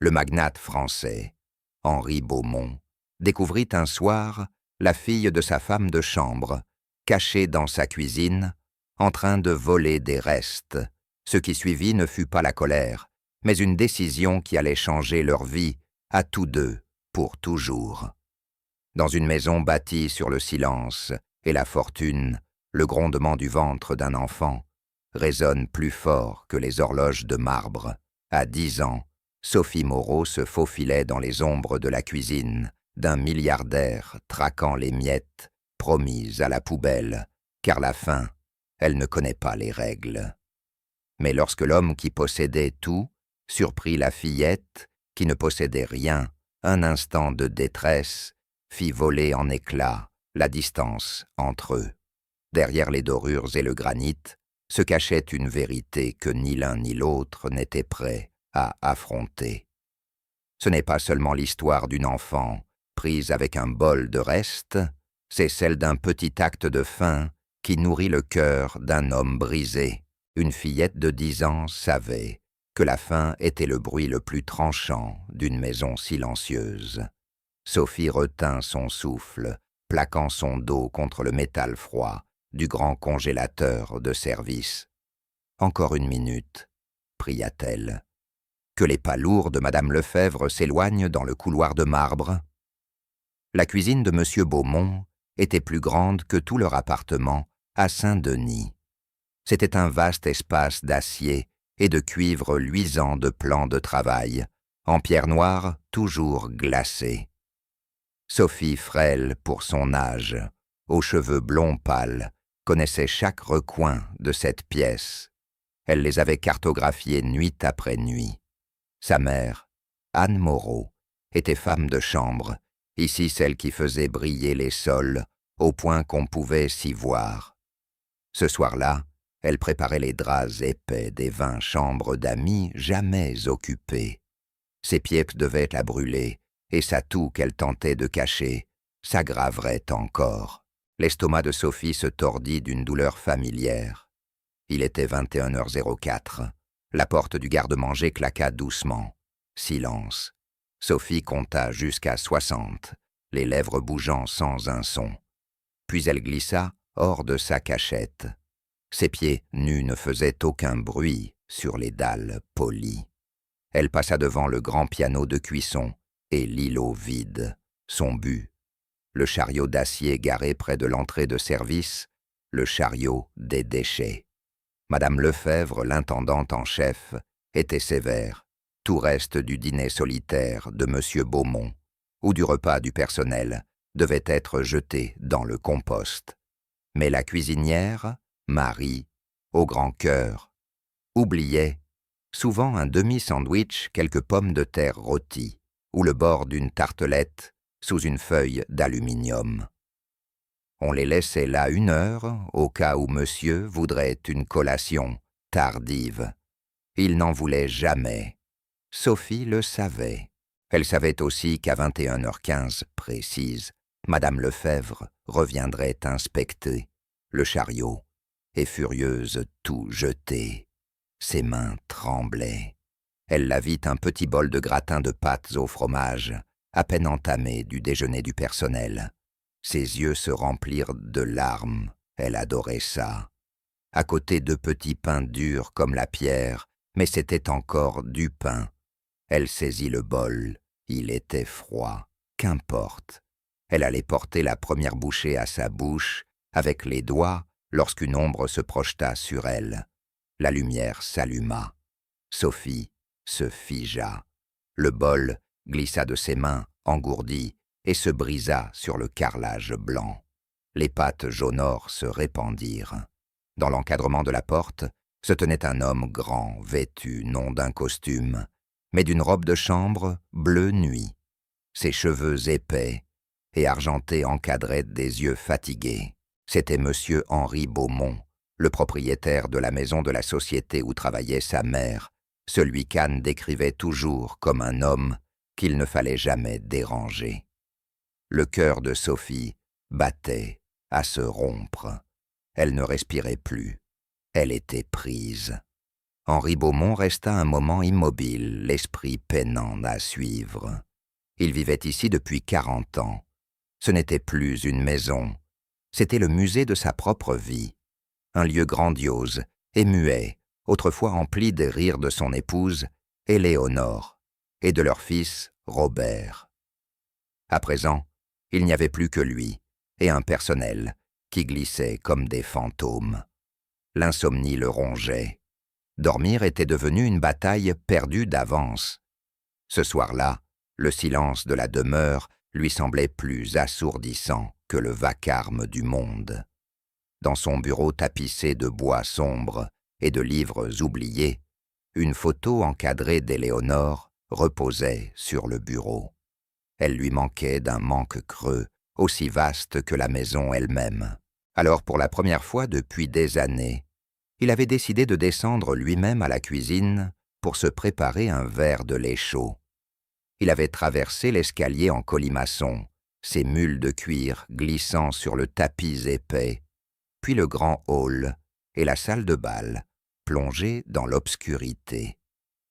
le magnate français, Henri Beaumont, découvrit un soir la fille de sa femme de chambre, cachée dans sa cuisine, en train de voler des restes. Ce qui suivit ne fut pas la colère, mais une décision qui allait changer leur vie, à tous deux, pour toujours. Dans une maison bâtie sur le silence et la fortune, le grondement du ventre d'un enfant résonne plus fort que les horloges de marbre. À 10 ans, Sophie Moreau se faufilait dans les ombres de la cuisine d'un milliardaire traquant les miettes promises à la poubelle, car la faim, elle ne connaît pas les règles. Mais lorsque l'homme qui possédait tout surprit la fillette, qui ne possédait rien, un instant de détresse fit voler en éclats la distance entre eux. Derrière les dorures et le granit se cachait une vérité que ni l'un ni l'autre n'était prêt à affronter. Ce n'est pas seulement l'histoire d'une enfant prise avec un bol de reste, c'est celle d'un petit acte de faim qui nourrit le cœur d'un homme brisé. Une fillette de 10 ans savait que la faim était le bruit le plus tranchant d'une maison silencieuse. Sophie retint son souffle, plaquant son dos contre le métal froid du grand congélateur de service. « Encore une minute », pria-t-elle. « Que les pas lourds de Madame Lefebvre s'éloignent dans le couloir de marbre. » La cuisine de M. Beaumont était plus grande que tout leur appartement à Saint-Denis. C'était un vaste espace d'acier et de cuivre luisant de plans de travail, en pierre noire toujours glacée. Sophie, frêle pour son âge, aux cheveux blonds pâles, connaissait chaque recoin de cette pièce. Elle les avait cartographiés nuit après nuit. Sa mère, Anne Moreau, était femme de chambre, ici celle qui faisait briller les sols, au point qu'on pouvait s'y voir. Ce soir-là, elle préparait les draps épais des 20 chambres d'amis jamais occupées. Ses pieds devaient la brûler, et sa toux qu'elle tentait de cacher s'aggraverait encore. L'estomac de Sophie se tordit d'une douleur familière. Il était 21h04. La porte du garde-manger claqua doucement. Silence. Sophie compta jusqu'à 60, les lèvres bougeant sans un son. Puis elle glissa hors de sa cachette. Ses pieds nus ne faisaient aucun bruit sur les dalles polies. Elle passa devant le grand piano de cuisson et l'îlot vide, son but. Le chariot d'acier garé près de l'entrée de service, le chariot des déchets. Madame Lefebvre, l'intendante en chef, était sévère. Tout reste du dîner solitaire de M. Beaumont ou du repas du personnel devait être jeté dans le compost. Mais la cuisinière, Marie, au grand cœur, oubliait souvent un demi-sandwich, quelques pommes de terre rôties, ou le bord d'une tartelette sous une feuille d'aluminium. On les laissait là 1 heure, au cas où monsieur voudrait une collation tardive. Il n'en voulait jamais. Sophie le savait. Elle savait aussi qu'à 21h15 précise, Madame Lefebvre reviendrait inspecter le chariot, et furieuse tout jeter. Ses mains tremblaient. Elle la vit un petit bol de gratin de pâtes au fromage, à peine entamé du déjeuner du personnel. Ses yeux se remplirent de larmes, elle adorait ça. À côté 2 petits pains durs comme la pierre, mais c'était encore du pain. Elle saisit le bol, il était froid, qu'importe. Elle allait porter la première bouchée à sa bouche, avec les doigts, lorsqu'une ombre se projeta sur elle. La lumière s'alluma. Sophie se figea. Le bol glissa de ses mains, engourdies, et se brisa sur le carrelage blanc. Les pâtes jaunâtres se répandirent. Dans l'encadrement de la porte se tenait un homme grand, vêtu non d'un costume, mais d'une robe de chambre bleu nuit. Ses cheveux épais et argentés encadraient des yeux fatigués. C'était M. Henri Beaumont, le propriétaire de la maison de la société où travaillait sa mère, celui qu'Anne décrivait toujours comme un homme qu'il ne fallait jamais déranger. Le cœur de Sophie battait à se rompre. Elle ne respirait plus. Elle était prise. Henri Beaumont resta un moment immobile, l'esprit peinant à suivre. Il vivait ici depuis 40 ans. Ce n'était plus une maison, c'était le musée de sa propre vie. Un lieu grandiose et muet, autrefois empli des rires de son épouse, Éléonore, et de leur fils, Robert. À présent, il n'y avait plus que lui, et un personnel, qui glissait comme des fantômes. L'insomnie le rongeait. Dormir était devenu une bataille perdue d'avance. Ce soir-là, le silence de la demeure lui semblait plus assourdissant que le vacarme du monde. Dans son bureau tapissé de bois sombre et de livres oubliés, une photo encadrée d'Éléonore reposait sur le bureau. Elle lui manquait d'un manque creux, aussi vaste que la maison elle-même. Alors, pour la première fois depuis des années, il avait décidé de descendre lui-même à la cuisine pour se préparer un verre de lait chaud. Il avait traversé l'escalier en colimaçon, ses mules de cuir glissant sur le tapis épais, puis le grand hall et la salle de bal, plongés dans l'obscurité.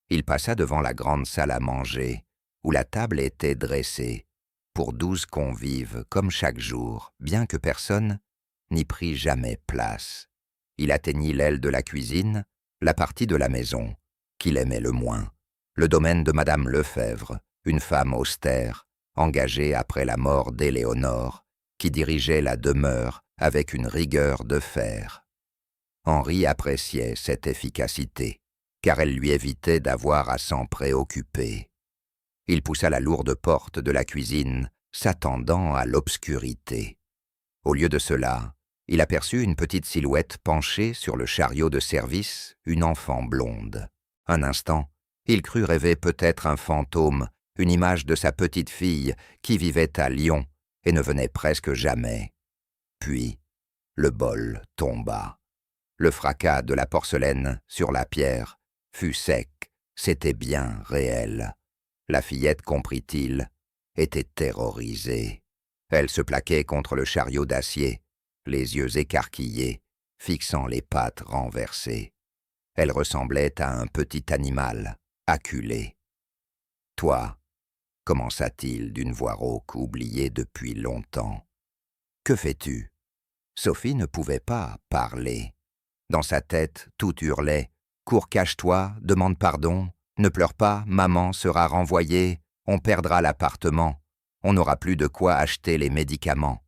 Il passa devant la grande salle à manger, où la table était dressée, pour 12 convives comme chaque jour, bien que personne n'y prit jamais place. Il atteignit l'aile de la cuisine, la partie de la maison qu'il aimait le moins, le domaine de Madame Lefebvre, une femme austère, engagée après la mort d'Éléonore, qui dirigeait la demeure avec une rigueur de fer. Henri appréciait cette efficacité, car elle lui évitait d'avoir à s'en préoccuper. Il poussa la lourde porte de la cuisine, s'attendant à l'obscurité. Au lieu de cela, il aperçut une petite silhouette penchée sur le chariot de service, une enfant blonde. Un instant, il crut rêver peut-être un fantôme, une image de sa petite fille qui vivait à Lyon et ne venait presque jamais. Puis, le bol tomba. Le fracas de la porcelaine sur la pierre fut sec, c'était bien réel. La fillette, comprit-il, était terrorisée. Elle se plaquait contre le chariot d'acier, les yeux écarquillés, fixant les pattes renversées. Elle ressemblait à un petit animal, acculé. « Toi » commença-t-il d'une voix rauque oubliée depuis longtemps. « Que fais-tu » Sophie ne pouvait pas parler. Dans sa tête, tout hurlait. « Cours, cache-toi, demande pardon, ne pleure pas, maman sera renvoyée, on perdra l'appartement, on n'aura plus de quoi acheter les médicaments. »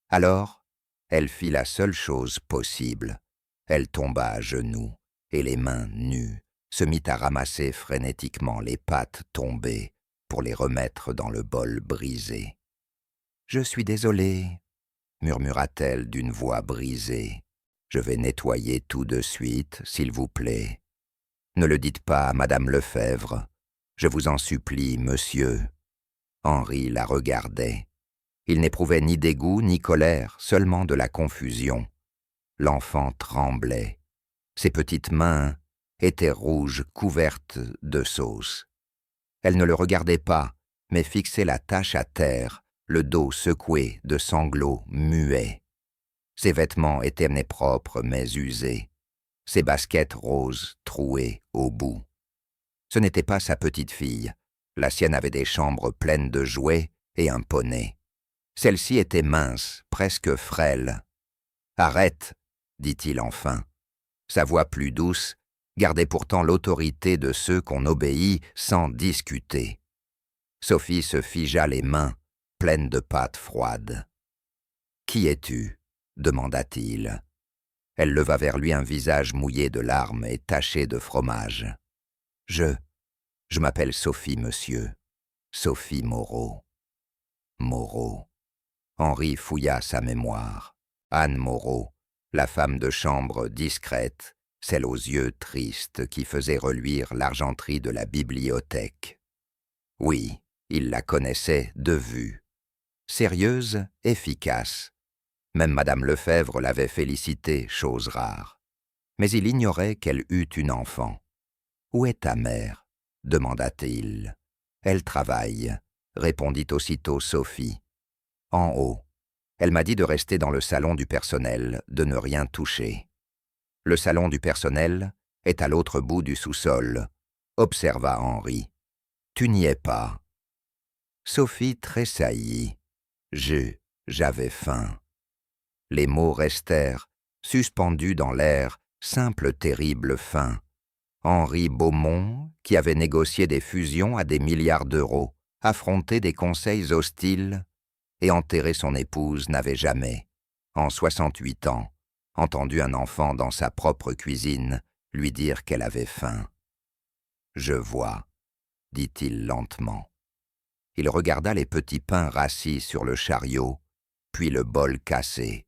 Alors, elle fit la seule chose possible. Elle tomba à genoux, et les mains nues, se mit à ramasser frénétiquement les pâtes tombées pour les remettre dans le bol brisé. « Je suis désolée, » murmura-t-elle d'une voix brisée. « Je vais nettoyer tout de suite, s'il vous plaît. Ne le dites pas à Madame Lefebvre. Je vous en supplie, monsieur. » Henri la regardait. Il n'éprouvait ni dégoût ni colère, seulement de la confusion. L'enfant tremblait. Ses petites mains étaient rouges, couvertes de sauce. Elle ne le regardait pas, mais fixait la tache à terre, le dos secoué de sanglots muets. Ses vêtements étaient nez propres mais usés, ses baskets roses trouées au bout. Ce n'était pas sa petite fille. La sienne avait des chambres pleines de jouets et un poney. Celle-ci était mince, presque frêle. « Arrête !» dit-il enfin. Sa voix plus douce gardait pourtant l'autorité de ceux qu'on obéit sans discuter. Sophie se figea les mains, pleines de pâtes froides. « Qui es-tu » demanda-t-il. Elle leva vers lui un visage mouillé de larmes et taché de fromage. « Je m'appelle Sophie, monsieur. Sophie Moreau. » Moreau. Henri fouilla sa mémoire. Anne Moreau, la femme de chambre discrète, celle aux yeux tristes qui faisait reluire l'argenterie de la bibliothèque. Oui, il la connaissait de vue. Sérieuse, efficace. Même Madame Lefebvre l'avait félicitée, chose rare. Mais il ignorait qu'elle eût une enfant. « Où est ta mère » demanda-t-il. « Elle travaille » répondit aussitôt Sophie. « En haut. Elle m'a dit de rester dans le salon du personnel, de ne rien toucher. » Le salon du personnel est à l'autre bout du sous-sol, observa Henri. Tu n'y es pas. Sophie tressaillit. J'avais faim. Les mots restèrent, suspendus dans l'air, simple terrible fin. Henri Beaumont, qui avait négocié des fusions à des milliards d'euros, affronté des conseils hostiles et enterré son épouse, n'avait jamais, en 68 ans, entendu un enfant dans sa propre cuisine lui dire qu'elle avait faim. « Je vois », dit-il lentement. Il regarda les petits pains rassis sur le chariot, puis le bol cassé.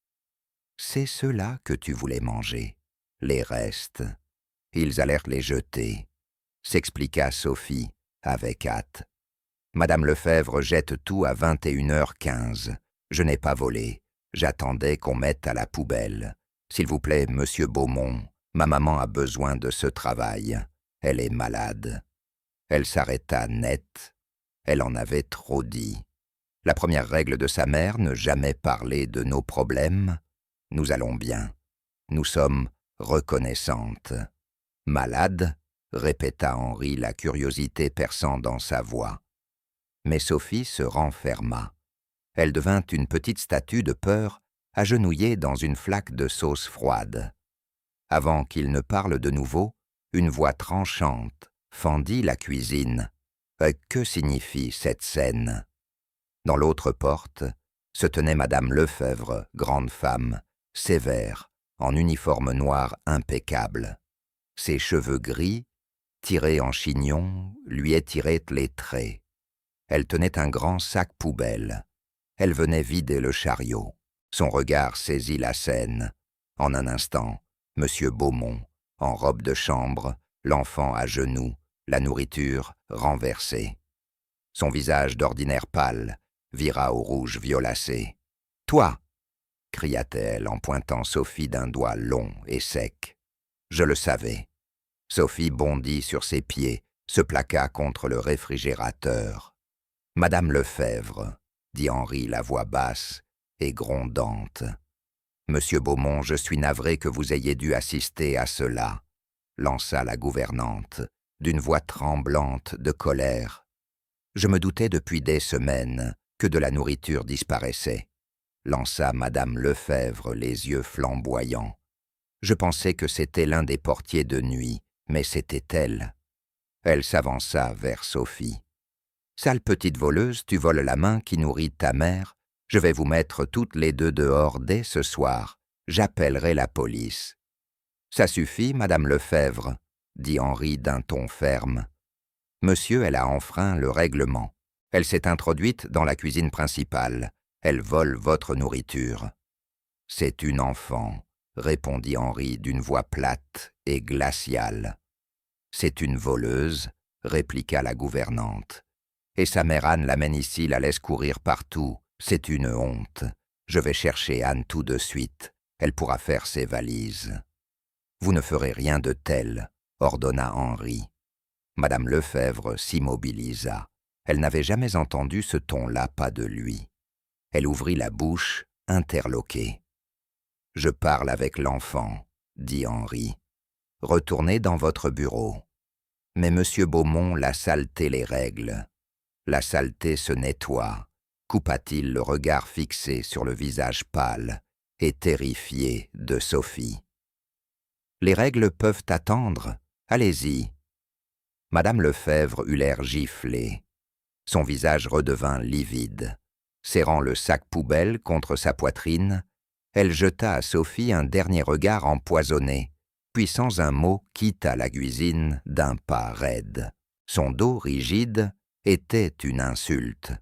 « C'est cela que tu voulais manger, les restes. Ils allèrent les jeter, » s'expliqua Sophie, avec hâte. « Madame Lefebvre jette tout à 21h15. Je n'ai pas volé. J'attendais qu'on mette à la poubelle. S'il vous plaît, monsieur Beaumont, ma maman a besoin de ce travail. Elle est malade. » Elle s'arrêta net. Elle en avait trop dit. La première règle de sa mère, ne jamais parler de nos problèmes. Nous allons bien. Nous sommes reconnaissantes. Malade, répéta Henri, la curiosité perçant dans sa voix. Mais Sophie se renferma. Elle devint une petite statue de peur, agenouillée dans une flaque de sauce froide. Avant qu'il ne parle de nouveau, une voix tranchante fendit la cuisine. Que signifie cette scène? Dans l'autre porte se tenait Madame Lefebvre, grande femme, sévère, en uniforme noir impeccable. Ses cheveux gris, tirés en chignon, lui étiraient les traits. Elle tenait un grand sac poubelle. Elle venait vider le chariot. Son regard saisit la scène. En un instant, monsieur Beaumont, en robe de chambre, l'enfant à genoux, la nourriture renversée. Son visage d'ordinaire pâle vira au rouge violacé. « Toi !» cria-t-elle en pointant Sophie d'un doigt long et sec. Je le savais. Sophie bondit sur ses pieds, se plaqua contre le réfrigérateur. « Madame Lefebvre, » dit Henri, la voix basse et grondante. « Monsieur Beaumont, je suis navré que vous ayez dû assister à cela, » lança la gouvernante, d'une voix tremblante de colère. « Je me doutais depuis des semaines que de la nourriture disparaissait, » lança Madame Lefebvre, les yeux flamboyants. « Je pensais que c'était l'un des portiers de nuit, mais c'était elle. » Elle s'avança vers Sophie. « Sale petite voleuse, tu voles la main qui nourrit ta mère. Je vais vous mettre toutes les deux dehors dès ce soir. J'appellerai la police. »« Ça suffit, Madame Lefebvre, » dit Henri d'un ton ferme. « Monsieur, elle a enfreint le règlement. Elle s'est introduite dans la cuisine principale. Elle vole votre nourriture. »« C'est une enfant, » répondit Henri d'une voix plate et glaciale. « C'est une voleuse, » répliqua la gouvernante. « Et sa mère Anne l'amène ici, la laisse courir partout. C'est une honte. Je vais chercher Anne tout de suite. Elle pourra faire ses valises. »« Vous ne ferez rien de tel, » ordonna Henri. Madame Lefebvre s'immobilisa. Elle n'avait jamais entendu ce ton-là, pas de lui. Elle ouvrit la bouche, interloquée. « Je parle avec l'enfant, » dit Henri. « Retournez dans votre bureau. » Mais monsieur Beaumont l'a saleté les règles. La saleté se nettoie, coupa-t-il le regard fixé sur le visage pâle et terrifié de Sophie. « Les règles peuvent attendre, allez-y. » Madame Lefebvre eut l'air giflé. Son visage redevint livide. Serrant le sac poubelle contre sa poitrine, elle jeta à Sophie un dernier regard empoisonné, puis sans un mot quitta la cuisine d'un pas raide. Son dos rigide était une insulte.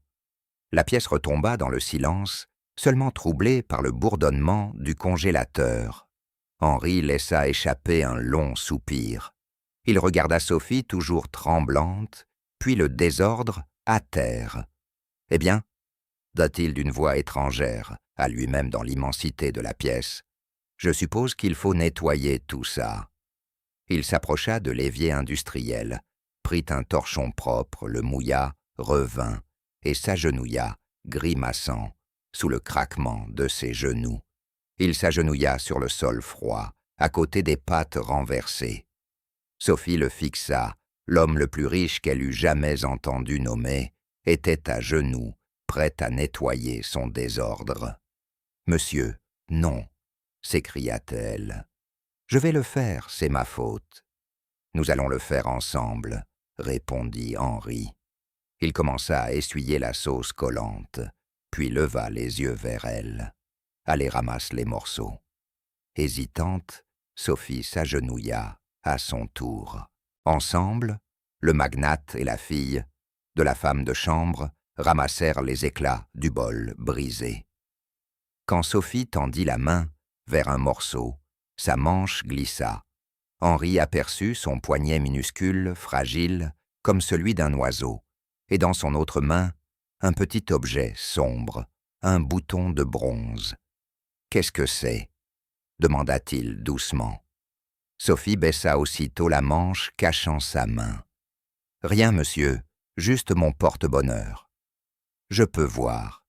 La pièce retomba dans le silence, seulement troublée par le bourdonnement du congélateur. Henri laissa échapper un long soupir. Il regarda Sophie toujours tremblante, puis le désordre à terre. « Eh bien ?» dit-il d'une voix étrangère, à lui-même dans l'immensité de la pièce. « Je suppose qu'il faut nettoyer tout ça. » Il s'approcha de l'évier industriel, prit un torchon propre, le mouilla, revint, et s'agenouilla, grimaçant, sous le craquement de ses genoux. Il s'agenouilla sur le sol froid, à côté des pâtes renversées. Sophie le fixa. L'homme le plus riche qu'elle eût jamais entendu nommer était à genoux, prêt à nettoyer son désordre. « Monsieur, non !» s'écria-t-elle. « Je vais le faire, c'est ma faute. »« Nous allons le faire ensemble, » répondit Henri. Il commença à essuyer la sauce collante, puis leva les yeux vers elle. « Allez, ramasse les morceaux. » Hésitante, Sophie s'agenouilla à son tour. Ensemble, le magnate et la fille, de la femme de chambre, ramassèrent les éclats du bol brisé. Quand Sophie tendit la main vers un morceau, sa manche glissa. Henri aperçut son poignet minuscule, fragile, comme celui d'un oiseau, et dans son autre main, un petit objet sombre, un bouton de bronze. « Qu'est-ce que c'est » demanda-t-il doucement. Sophie baissa aussitôt la manche, cachant sa main. « Rien, monsieur, juste mon porte-bonheur. »« Je peux voir. »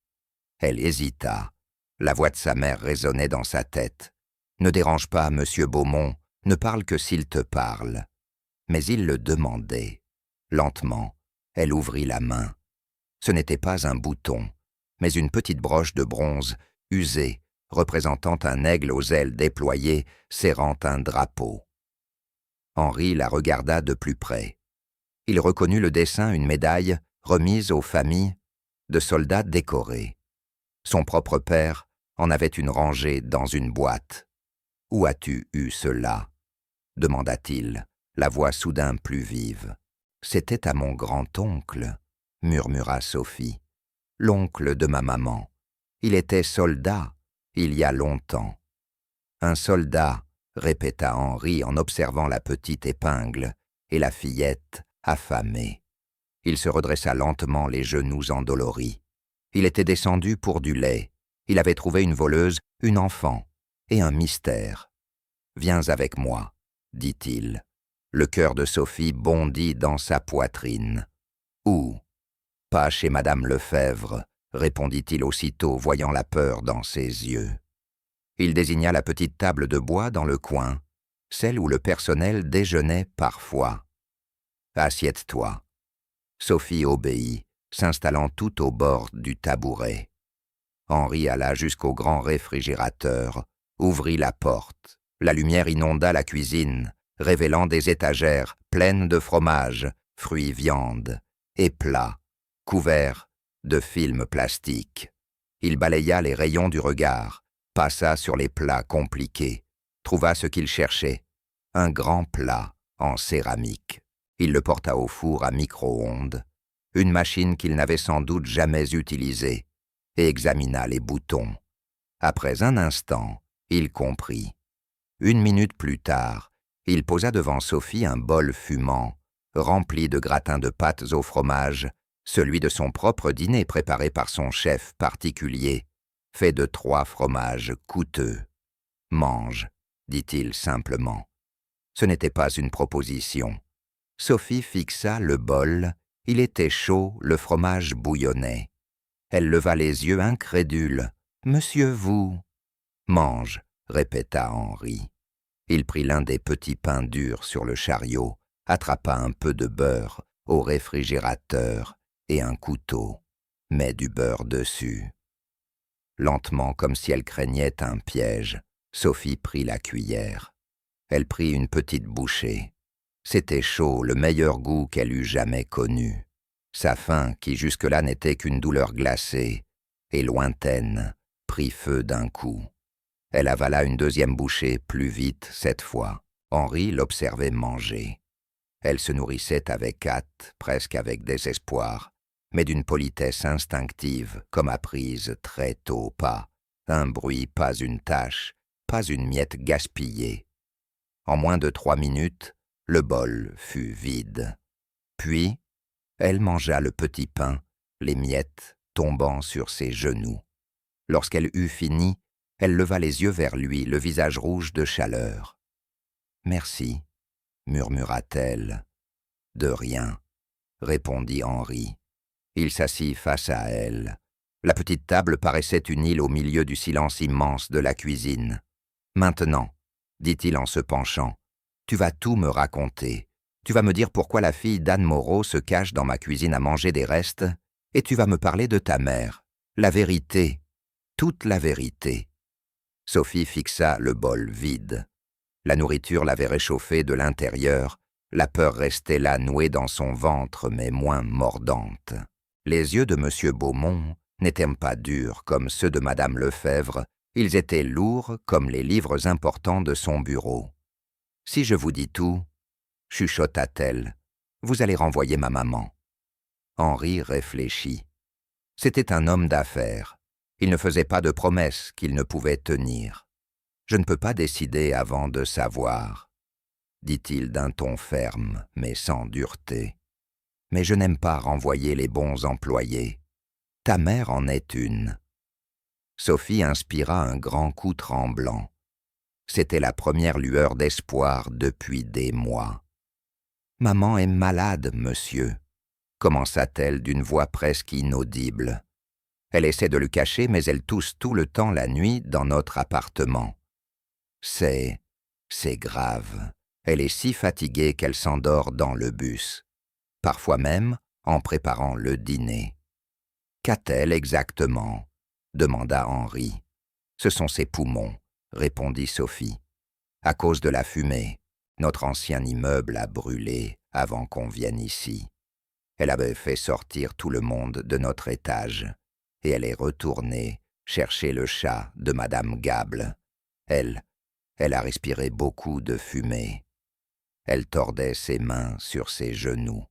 Elle hésita. La voix de sa mère résonnait dans sa tête. « Ne dérange pas, monsieur Beaumont, ne parle que s'il te parle. » Mais il le demandait. Lentement, elle ouvrit la main. Ce n'était pas un bouton, mais une petite broche de bronze, usée, représentant un aigle aux ailes déployées, serrant un drapeau. Henri la regarda de plus près. Il reconnut le dessin, une médaille remise aux familles de soldats décorés. Son propre père en avait une rangée dans une boîte. « Où as-tu eu cela » demanda-t-il, la voix soudain plus vive. « C'était à mon grand-oncle » murmura Sophie. « L'oncle de ma maman. Il était soldat, il y a longtemps. »« Un soldat » répéta Henri en observant la petite épingle et la fillette affamée. Il se redressa lentement, les genoux endoloris. Il était descendu pour du lait. Il avait trouvé une voleuse, une enfant, et un mystère. « Viens avec moi, » dit-il. Le cœur de Sophie bondit dans sa poitrine. « Où ?»« Pas chez Madame Lefèvre, » répondit-il aussitôt, voyant la peur dans ses yeux. Il désigna la petite table de bois dans le coin, celle où le personnel déjeunait parfois. « Assieds-toi. » Sophie obéit, s'installant tout au bord du tabouret. Henri alla jusqu'au grand réfrigérateur, ouvrit la porte. La lumière inonda la cuisine, révélant des étagères pleines de fromage, fruits, viande, et plats, couverts de film plastique. Il balaya les rayons du regard, passa sur les plats compliqués, trouva ce qu'il cherchait, un grand plat en céramique. Il le porta au four à micro-ondes, une machine qu'il n'avait sans doute jamais utilisée, et examina les boutons. Après un instant, il comprit. 1 minute plus tard, il posa devant Sophie un bol fumant, rempli de gratins de pâtes au fromage, celui de son propre dîner préparé par son chef particulier, fait de 3 fromages coûteux. « Mange, » dit-il simplement. Ce n'était pas une proposition. Sophie fixa le bol, il était chaud, le fromage bouillonnait. Elle leva les yeux incrédule. « Monsieur, vous ?»« Mange, » répéta Henri. Il prit l'un des petits pains durs sur le chariot, attrapa un peu de beurre au réfrigérateur et un couteau, met du beurre dessus. Lentement, comme si elle craignait un piège, Sophie prit la cuillère. Elle prit une petite bouchée. C'était chaud, le meilleur goût qu'elle eût jamais connu. Sa faim, qui jusque-là n'était qu'une douleur glacée et lointaine, prit feu d'un coup. Elle avala une deuxième bouchée, plus vite cette fois. Henri l'observait manger. Elle se nourrissait avec hâte, presque avec désespoir, mais d'une politesse instinctive, comme apprise très tôt, pas un bruit, pas une tache, pas une miette gaspillée. En moins de 3 minutes, le bol fut vide. Puis, elle mangea le petit pain, les miettes tombant sur ses genoux. Lorsqu'elle eut fini, elle leva les yeux vers lui, le visage rouge de chaleur. « Merci, » murmura-t-elle. « De rien, » répondit Henri. Il s'assit face à elle. La petite table paraissait une île au milieu du silence immense de la cuisine. « Maintenant, » dit-il en se penchant. « Tu vas tout me raconter. Tu vas me dire pourquoi la fille d'Anne Moreau se cache dans ma cuisine à manger des restes, et tu vas me parler de ta mère. La vérité, toute la vérité. » Sophie fixa le bol vide. La nourriture l'avait réchauffée de l'intérieur, la peur restait là nouée dans son ventre, mais moins mordante. Les yeux de M. Beaumont n'étaient pas durs comme ceux de Mme Lefèvre, ils étaient lourds comme les livres importants de son bureau. « Si je vous dis tout, chuchota-t-elle, vous allez renvoyer ma maman. » Henri réfléchit. C'était un homme d'affaires. Il ne faisait pas de promesses qu'il ne pouvait tenir. « Je ne peux pas décider avant de savoir, » dit-il d'un ton ferme, mais sans dureté. « Mais je n'aime pas renvoyer les bons employés. Ta mère en est une. » Sophie inspira un grand coup tremblant. C'était la première lueur d'espoir depuis des mois. « Maman est malade, monsieur, » commença-t-elle d'une voix presque inaudible. Elle essaie de le cacher, mais elle tousse tout le temps la nuit dans notre appartement. C'est grave. Elle est si fatiguée qu'elle s'endort dans le bus. Parfois même en préparant le dîner. « Qu'a-t-elle exactement ?» demanda Henri. « Ce sont ses poumons, » répondit Sophie. « À cause de la fumée, notre ancien immeuble a brûlé avant qu'on vienne ici. Elle avait fait sortir tout le monde de notre étage, et elle est retournée chercher le chat de Madame Gable. Elle a respiré beaucoup de fumée. Elle tordait ses mains sur ses genoux.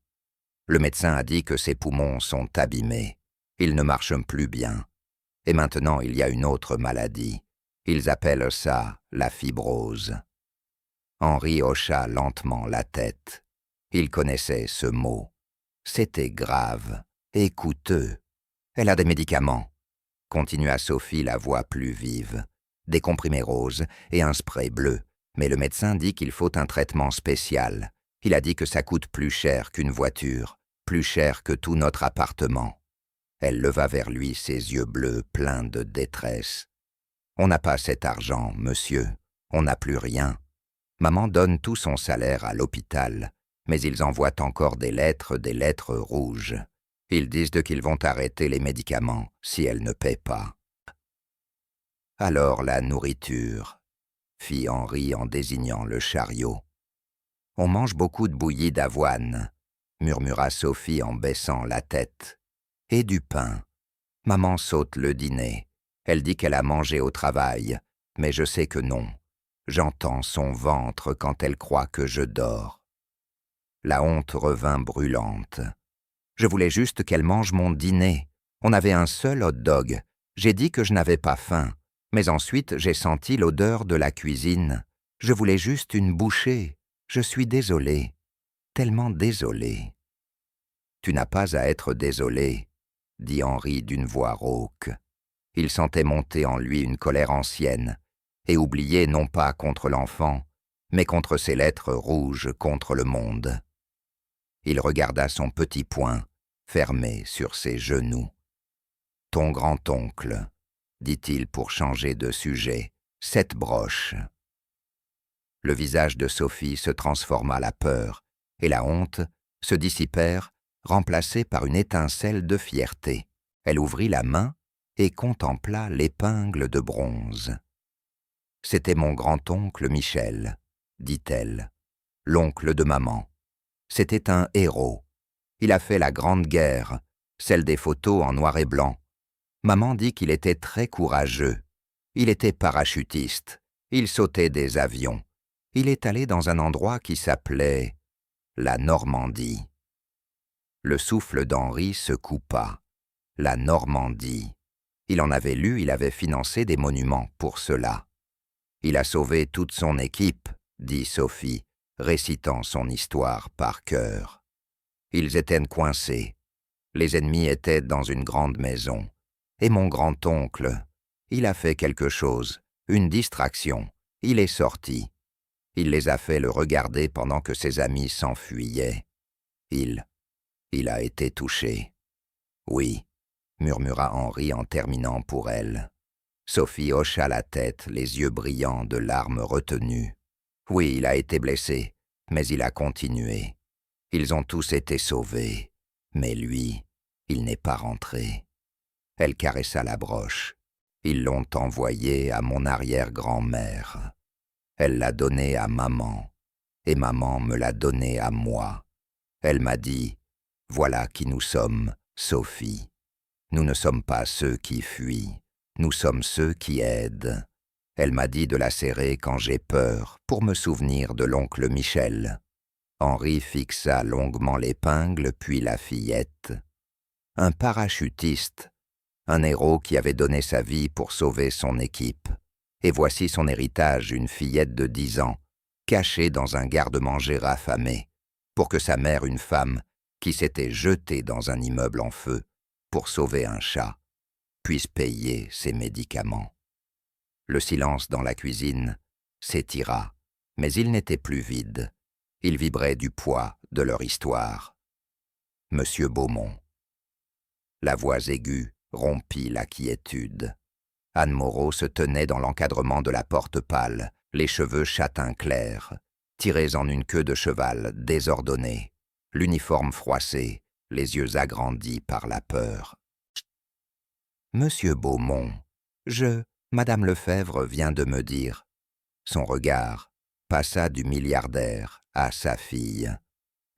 Le médecin a dit que ses poumons sont abîmés. Ils ne marchent plus bien. Et maintenant, il y a une autre maladie. Ils appellent ça la fibrose. » Henri hocha lentement la tête. Il connaissait ce mot. C'était grave et coûteux. « Elle a des médicaments, » continua Sophie, la voix plus vive. « Des comprimés roses et un spray bleu. Mais le médecin dit qu'il faut un traitement spécial. Il a dit que ça coûte plus cher qu'une voiture, plus cher que tout notre appartement. » Elle leva vers lui ses yeux bleus pleins de détresse. « On n'a pas cet argent, monsieur. On n'a plus rien. Maman donne tout son salaire à l'hôpital, mais ils envoient encore des lettres rouges. Ils disent qu'ils vont arrêter les médicaments si elle ne paie pas. » « Alors la nourriture, » fit Henri en désignant le chariot. « On mange beaucoup de bouillie d'avoine, » murmura Sophie en baissant la tête. « Et du pain. Maman saute le dîner. Elle dit qu'elle a mangé au travail, mais je sais que non. J'entends son ventre quand elle croit que je dors. » La honte revint brûlante. « Je voulais juste qu'elle mange mon dîner. On avait un seul hot-dog. J'ai dit que je n'avais pas faim. Mais ensuite, j'ai senti l'odeur de la cuisine. Je voulais juste une bouchée. Je suis désolé. Tellement désolé. »« Tu n'as pas à être désolé, » dit Henri d'une voix rauque. Il sentait monter en lui une colère ancienne, et oubliée non pas contre l'enfant, mais contre ses lettres rouges contre le monde. Il regarda son petit poing, fermé sur ses genoux. « Ton grand-oncle, » dit-il pour changer de sujet, « cette broche. » Le visage de Sophie se transforma la peur, et la honte se dissipèrent, remplacées par une étincelle de fierté. Elle ouvrit la main et contempla l'épingle de bronze. « C'était mon grand-oncle Michel, » dit-elle, « l'oncle de maman. C'était un héros. Il a fait la Grande Guerre, celle des photos en noir et blanc. Maman dit qu'il était très courageux. Il était parachutiste. Il sautait des avions. Il est allé dans un endroit qui s'appelait la Normandie. » Le souffle d'Henri se coupa. La Normandie. Il en avait lu, il avait financé des monuments pour cela. « Il a sauvé toute son équipe, » dit Sophie, récitant son histoire par cœur. Ils étaient coincés. Les ennemis étaient dans une grande maison. Et mon grand-oncle, il a fait quelque chose, une distraction. Il est sorti. Il les a fait le regarder pendant que ses amis s'enfuyaient. Il a été touché. « Oui, » murmura Henri en terminant pour elle. Sophie hocha la tête, les yeux brillants de larmes retenues. Oui, il a été blessé, mais il a continué. Ils ont tous été sauvés, mais lui, il n'est pas rentré. » Elle caressa la broche. « Ils l'ont envoyé à mon arrière-grand-mère. Elle l'a donné à maman, et maman me l'a donné à moi. Elle m'a dit, « Voilà qui nous sommes, Sophie. Nous ne sommes pas ceux qui fuient, nous sommes ceux qui aident. » Elle m'a dit de la serrer quand j'ai peur, pour me souvenir de l'oncle Michel. Henri fixa longuement l'épingle, puis la fillette. Un parachutiste, un héros qui avait donné sa vie pour sauver son équipe. Et voici son héritage, une fillette de 10 ans, cachée dans un garde-manger affamé, pour que sa mère, une femme, qui s'était jetée dans un immeuble en feu pour sauver un chat, puisse payer ses médicaments. Le silence dans la cuisine s'étira, mais il n'était plus vide. Il vibrait du poids de leur histoire. Monsieur Beaumont. La voix aiguë rompit la quiétude. Anne Moreau se tenait dans l'encadrement de la porte pâle, les cheveux châtain clair, tirés en une queue de cheval désordonnée, l'uniforme froissé, les yeux agrandis par la peur. « Monsieur Beaumont, Madame Lefebvre vient de me dire. » Son regard passa du milliardaire à sa fille.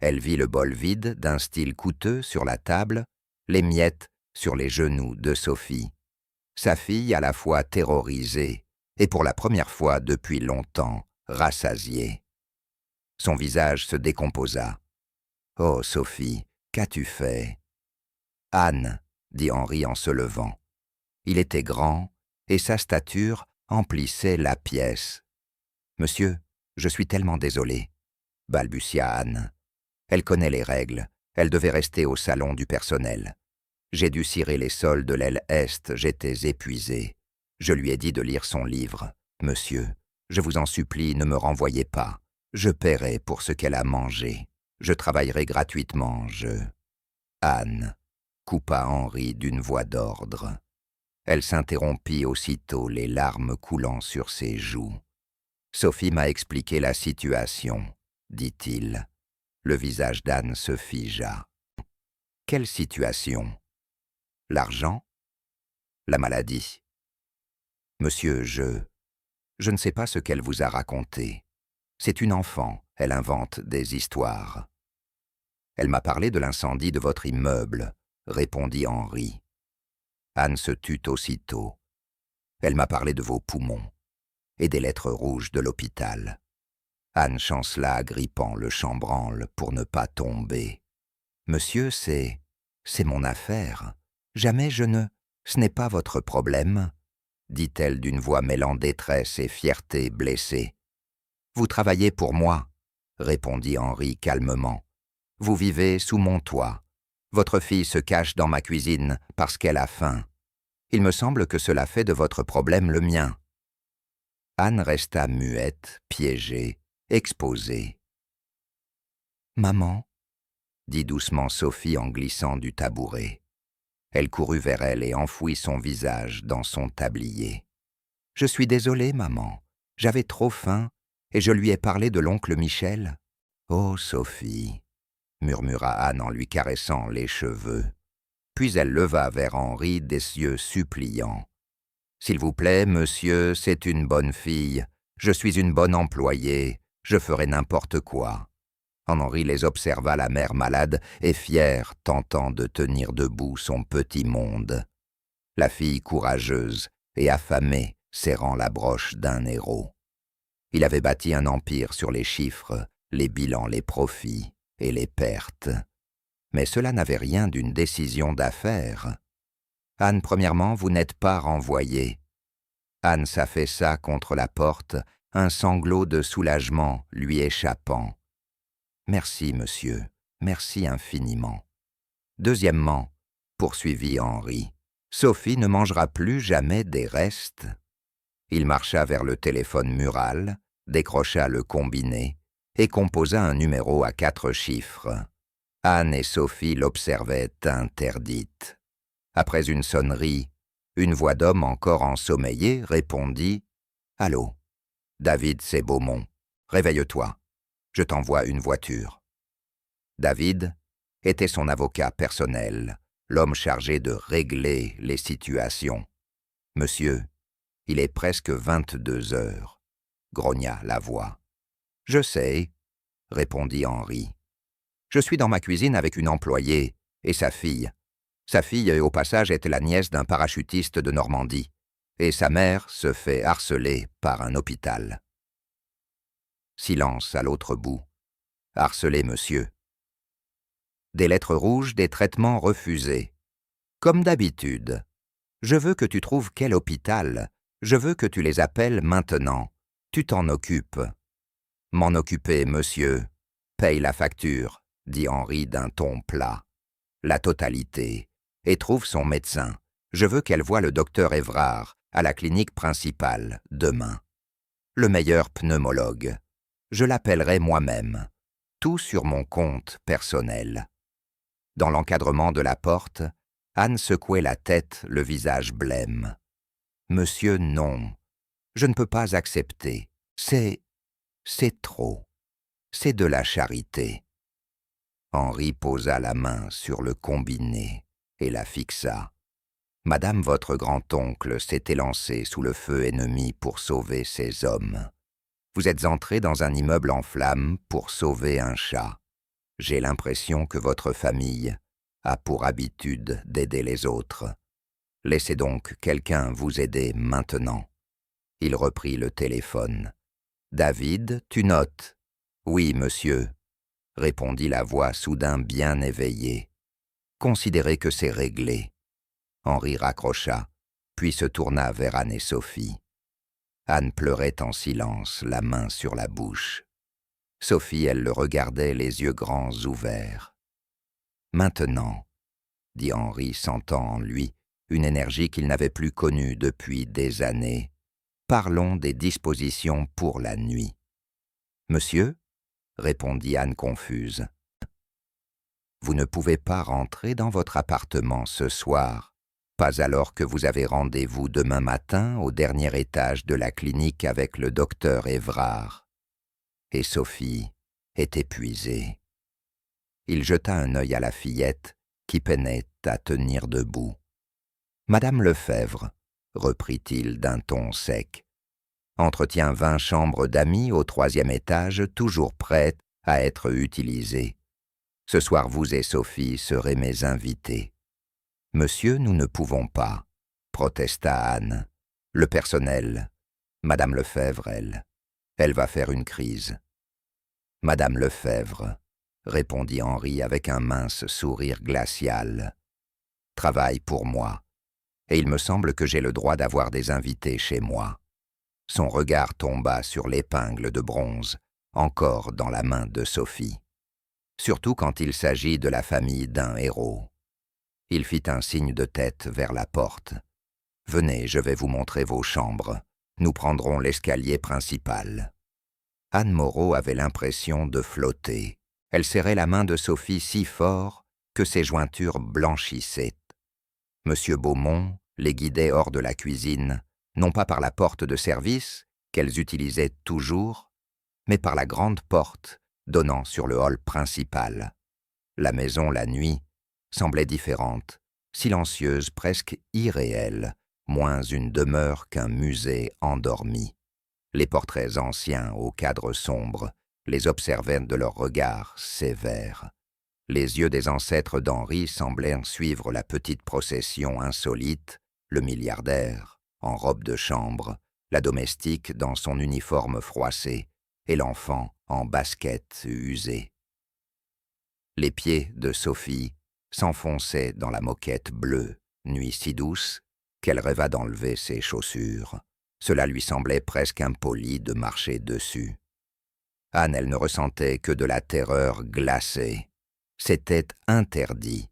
Elle vit le bol vide d'un style coûteux sur la table, les miettes sur les genoux de Sophie. Sa fille à la fois terrorisée et pour la première fois depuis longtemps rassasiée. Son visage se décomposa. « Oh, Sophie, qu'as-tu fait ?»« Anne, » dit Henri en se levant. Il était grand et sa stature emplissait la pièce. « Monsieur, je suis tellement désolé, » balbutia Anne. Elle connaît les règles, elle devait rester au salon du personnel. J'ai dû cirer les sols de l'aile est, j'étais épuisé. Je lui ai dit de lire son livre. « Monsieur, je vous en supplie, ne me renvoyez pas. Je paierai pour ce qu'elle a mangé. Je travaillerai gratuitement, Anne coupa Henri d'une voix d'ordre. Elle s'interrompit aussitôt, les larmes coulant sur ses joues. « Sophie m'a expliqué la situation, » dit-il. Le visage d'Anne se figea. « Quelle situation ? L'argent ? La maladie ? Monsieur, je ne sais pas ce qu'elle vous a raconté. C'est une enfant, elle invente des histoires. » « Elle m'a parlé de l'incendie de votre immeuble, » répondit Henri. Anne se tut aussitôt. « Elle m'a parlé de vos poumons et des lettres rouges de l'hôpital. » Anne chancela, agrippant le chambranle pour ne pas tomber. « Monsieur, c'est mon affaire. Jamais ce n'est pas votre problème, » dit-elle d'une voix mêlant détresse et fierté blessée. « Vous travaillez pour moi, » répondit Henri calmement. « Vous vivez sous mon toit. Votre fille se cache dans ma cuisine parce qu'elle a faim. Il me semble que cela fait de votre problème le mien. » Anne resta muette, piégée, exposée. « Maman, » dit doucement Sophie en glissant du tabouret. Elle courut vers elle et enfouit son visage dans son tablier. « Je suis désolée, maman. J'avais trop faim et je lui ai parlé de l'oncle Michel. »« Oh, Sophie !» murmura Anne en lui caressant les cheveux. Puis elle leva vers Henri des yeux suppliants. « S'il vous plaît, monsieur, c'est une bonne fille. Je suis une bonne employée. Je ferai n'importe quoi. » Henri les observa, la mère malade et fière, tentant de tenir debout son petit monde. La fille courageuse et affamée, serrant la broche d'un héros. Il avait bâti un empire sur les chiffres, les bilans, les profits et les pertes. Mais cela n'avait rien d'une décision d'affaires. « Anne, premièrement, vous n'êtes pas renvoyée. » Anne s'affaissa contre la porte, un sanglot de soulagement lui échappant. « Merci, monsieur, merci infiniment. »« Deuxièmement, » poursuivit Henri, « Sophie ne mangera plus jamais des restes. » Il marcha vers le téléphone mural, décrocha le combiné et composa un numéro à 4 chiffres. Anne et Sophie l'observaient interdites. Après une sonnerie, une voix d'homme encore ensommeillé répondit « Allô, David, c'est Beaumont. Réveille-toi, je t'envoie une voiture. » David était son avocat personnel, l'homme chargé de régler les situations. « Monsieur, il est presque 22 heures, » grogna la voix. « Je sais, » répondit Henri. « Je suis dans ma cuisine avec une employée et sa fille. Sa fille, au passage, est la nièce d'un parachutiste de Normandie, et sa mère se fait harceler par un hôpital. » Silence à l'autre bout. « Harceler, monsieur. » Des lettres rouges, des traitements refusés. « Comme d'habitude. Je veux que tu trouves quel hôpital. Je veux que tu les appelles maintenant. Tu t'en occupes. »« M'en occuper, monsieur. Paye la facture, » dit Henri d'un ton plat. « La totalité. Et trouve son médecin. Je veux qu'elle voie le docteur Évrard à la clinique principale, demain. Le meilleur pneumologue. Je l'appellerai moi-même. Tout sur mon compte personnel. » Dans l'encadrement de la porte, Anne secouait la tête, le visage blême. « Monsieur, non. Je ne peux pas accepter. C'est trop. C'est de la charité. » Henri posa la main sur le combiné et la fixa. « Madame votre grand-oncle s'est élancée sous le feu ennemi pour sauver ses hommes. Vous êtes entré dans un immeuble en flammes pour sauver un chat. J'ai l'impression que votre famille a pour habitude d'aider les autres. Laissez donc quelqu'un vous aider maintenant. » Il reprit le téléphone. « David, tu notes ? » « Oui, monsieur, » répondit la voix soudain bien éveillée. « Considérez que c'est réglé. » Henri raccrocha, puis se tourna vers Anne et Sophie. Anne pleurait en silence, la main sur la bouche. Sophie, elle le regardait, les yeux grands ouverts. « Maintenant, » dit Henri, sentant en lui une énergie qu'il n'avait plus connue depuis des années, « parlons des dispositions pour la nuit. »« Monsieur ?» répondit Anne confuse. « Vous ne pouvez pas rentrer dans votre appartement ce soir, pas alors que vous avez rendez-vous demain matin au dernier étage de la clinique avec le docteur Évrard. » Et Sophie est épuisée. Il jeta un œil à la fillette qui peinait à tenir debout. « Madame Lefebvre, » reprit-il d'un ton sec, entretient 20 chambres d'amis au 3e étage, toujours prêtes à être utilisées. Ce soir, vous et Sophie serez mes invités. »« Monsieur, nous ne pouvons pas, » protesta Anne. « Le personnel, Madame Lefebvre, elle va faire une crise. »« Madame Lefebvre, » répondit Henri avec un mince sourire glacial, « travaille pour moi, et il me semble que j'ai le droit d'avoir des invités chez moi. » Son regard tomba sur l'épingle de bronze, encore dans la main de Sophie. Surtout quand il s'agit de la famille d'un héros. Il fit un signe de tête vers la porte. « Venez, je vais vous montrer vos chambres. Nous prendrons l'escalier principal. » Anne Moreau avait l'impression de flotter. Elle serrait la main de Sophie si fort que ses jointures blanchissaient. Monsieur Beaumont les guidait hors de la cuisine, non pas par la porte de service, qu'elles utilisaient toujours, mais par la grande porte donnant sur le hall principal. La maison, la nuit, semblait différente, silencieuse, presque irréelle, moins une demeure qu'un musée endormi. Les portraits anciens aux cadres sombres les observaient de leurs regards sévères. Les yeux des ancêtres d'Henri semblaient suivre la petite procession insolite, le milliardaire en robe de chambre, la domestique dans son uniforme froissé et l'enfant en basket usée. Les pieds de Sophie s'enfonçaient dans la moquette bleue, nuit si douce qu'elle rêva d'enlever ses chaussures. Cela lui semblait presque impoli de marcher dessus. Anne, elle ne ressentait que de la terreur glacée. C'était interdit.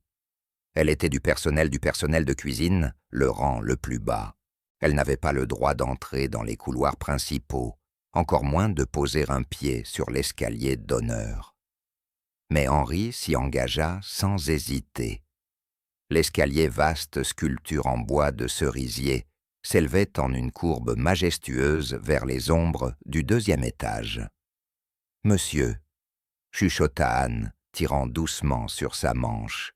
Elle était du personnel de cuisine, le rang le plus bas. Elle n'avait pas le droit d'entrer dans les couloirs principaux, encore moins de poser un pied sur l'escalier d'honneur. Mais Henri s'y engagea sans hésiter. L'escalier, vaste sculpture en bois de cerisier, s'élevait en une courbe majestueuse vers les ombres du 2e étage. Monsieur, chuchota Anne, tirant doucement sur sa manche.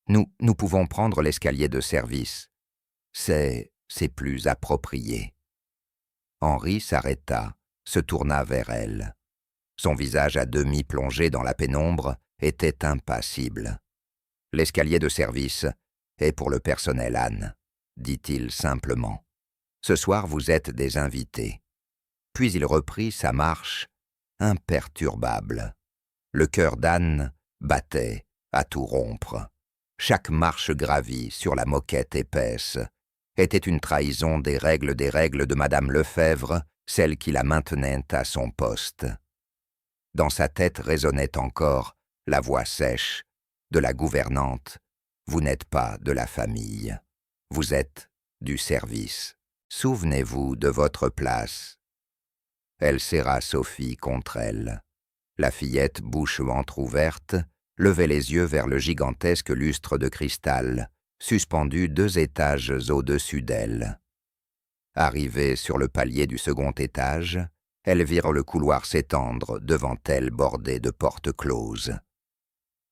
Nous pouvons prendre l'escalier de service. C'est plus approprié. Henri s'arrêta, se tourna vers elle. Son visage à demi plongé dans la pénombre était impassible. « L'escalier de service est pour le personnel, Anne, » dit-il simplement. « Ce soir, vous êtes des invités. » Puis il reprit sa marche, imperturbable. Le cœur d'Anne battait à tout rompre. Chaque marche gravie sur la moquette épaisse était une trahison des règles de Madame Lefebvre, celle qui la maintenait à son poste. Dans sa tête résonnait encore la voix sèche de la gouvernante. « Vous n'êtes pas de la famille. Vous êtes du service. Souvenez-vous de votre place. » Elle serra Sophie contre elle. La fillette, bouche entr'ouverte, levait les yeux vers le gigantesque lustre de cristal, suspendu 2 étages au-dessus d'elle. Arrivée sur le palier du second étage, elles virent le couloir s'étendre devant elles bordé de portes closes.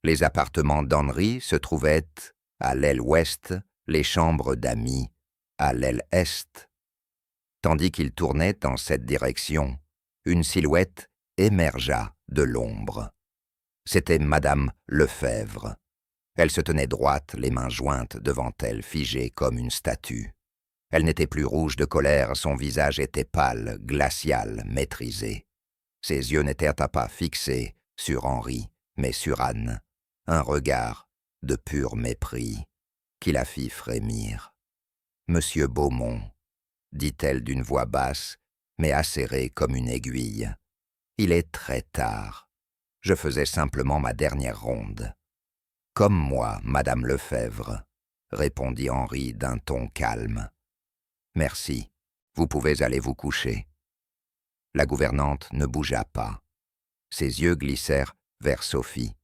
Les appartements d'Henri se trouvaient à l'aile ouest, les chambres d'amis à l'aile est. Tandis qu'il tournait dans cette direction, une silhouette émergea de l'ombre. C'était Madame Lefebvre. Elle se tenait droite, les mains jointes devant elle, figée comme une statue. Elle n'était plus rouge de colère, son visage était pâle, glacial, maîtrisé. Ses yeux n'étaient pas fixés sur Henri, mais sur Anne. Un regard de pur mépris qui la fit frémir. « Monsieur Beaumont, » dit-elle d'une voix basse, mais acérée comme une aiguille. « Il est très tard. Je faisais simplement ma dernière ronde. »« Comme moi, Madame Lefebvre, » répondit Henri d'un ton calme. « Merci, vous pouvez aller vous coucher. » La gouvernante ne bougea pas. Ses yeux glissèrent vers Sophie,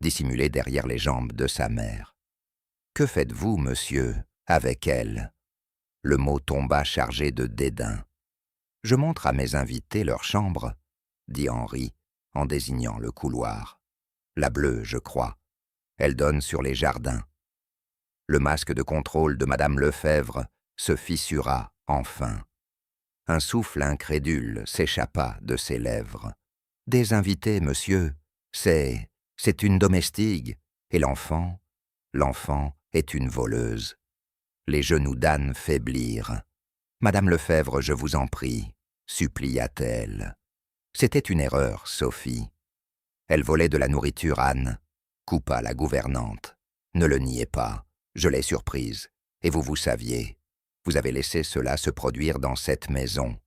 dissimulée derrière les jambes de sa mère. « Que faites-vous, monsieur, avec elle ?» Le mot tomba chargé de dédain. « Je montre à mes invités leur chambre, » dit Henri, en désignant le couloir. « La bleue, je crois. Elle donne sur les jardins. » Le masque de contrôle de Madame Lefebvre se fissura enfin. Un souffle incrédule s'échappa de ses lèvres. « Des invités, monsieur. C'est une domestique. Et l'enfant est une voleuse. » Les genoux d'Anne faiblirent. « Madame Lefebvre, je vous en prie, » supplia-t-elle. « C'était une erreur, Sophie. » Elle volait de la nourriture, Anne, coupa la gouvernante. « Ne le niez pas, je l'ai surprise, et vous saviez. Vous avez laissé cela se produire dans cette maison.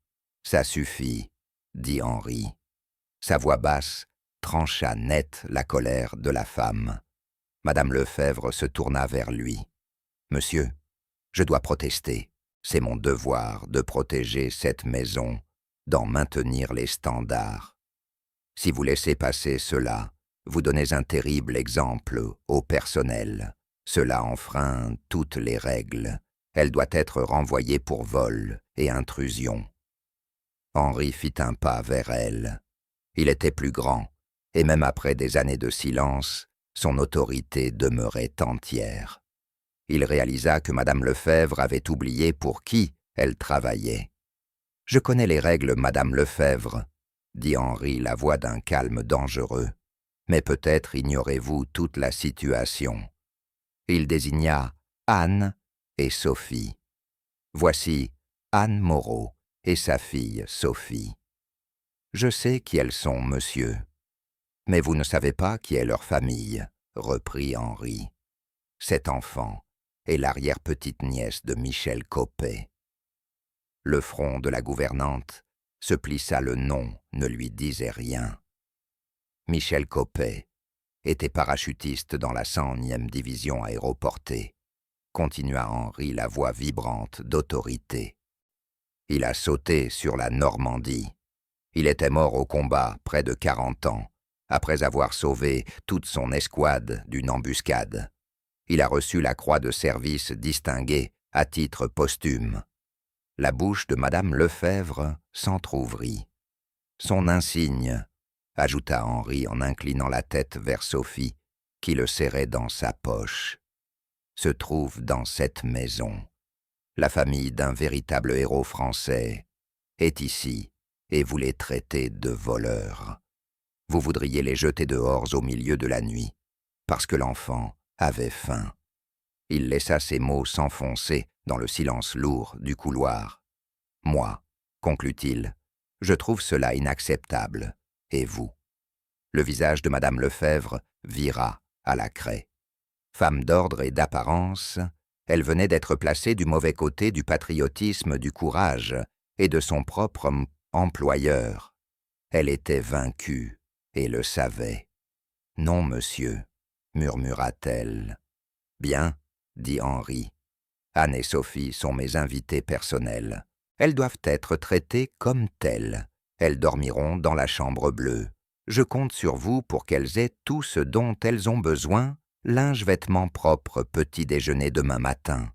Ça suffit, » dit Henri. Sa voix basse trancha net la colère de la femme. Madame Lefebvre se tourna vers lui. « Monsieur, je dois protester. C'est mon devoir de protéger cette maison, d'en maintenir les standards. Si vous laissez passer cela, vous donnez un terrible exemple au personnel. Cela enfreint toutes les règles. Elle doit être renvoyée pour vol et intrusion. » Henri fit un pas vers elle. Il était plus grand, et même après des années de silence, son autorité demeurait entière. Il réalisa que Madame Lefebvre avait oublié pour qui elle travaillait. « Je connais les règles, Madame Lefebvre, » dit Henri, la voix d'un calme dangereux. « Mais peut-être ignorez-vous toute la situation. » Il désigna Anne et Sophie. « Voici Anne Moreau et sa fille Sophie. Je sais qui elles sont, monsieur. Mais vous ne savez pas qui est leur famille, » reprit Henri. « Cet enfant est l'arrière-petite-nièce de Michel Coppet. » Le front de la gouvernante se plissa, le nom ne lui disait rien. Michel Coppet était parachutiste dans la 101e division aéroportée, continua Henri, la voix vibrante d'autorité. Il a sauté sur la Normandie. Il était mort au combat près de 40 ans, après avoir sauvé toute son escouade d'une embuscade. Il a reçu la croix de service distinguée à titre posthume. La bouche de Madame Lefebvre s'entr'ouvrit. Son insigne ajouta Henri en inclinant la tête vers Sophie, qui le serrait dans sa poche, se trouve dans cette maison. La famille d'un véritable héros français est ici, et vous les traitez de voleurs. Vous voudriez les jeter dehors au milieu de la nuit, parce que l'enfant avait faim. Il laissa ces mots s'enfoncer dans le silence lourd du couloir. Moi, conclut-il, je trouve cela inacceptable. Et vous? Le visage de Madame Lefebvre vira à la craie. Femme d'ordre et d'apparence, elle venait d'être placée du mauvais côté du patriotisme, du courage et de son propre employeur. Elle était vaincue et le savait. « Non, monsieur, » murmura-t-elle. « Bien, » dit Henri. « Anne et Sophie sont mes invitées personnelles. Elles doivent être traitées comme telles. Elles dormiront dans la chambre bleue. Je compte sur vous pour qu'elles aient tout ce dont elles ont besoin, linge, vêtements propres, petit déjeuner demain matin. »«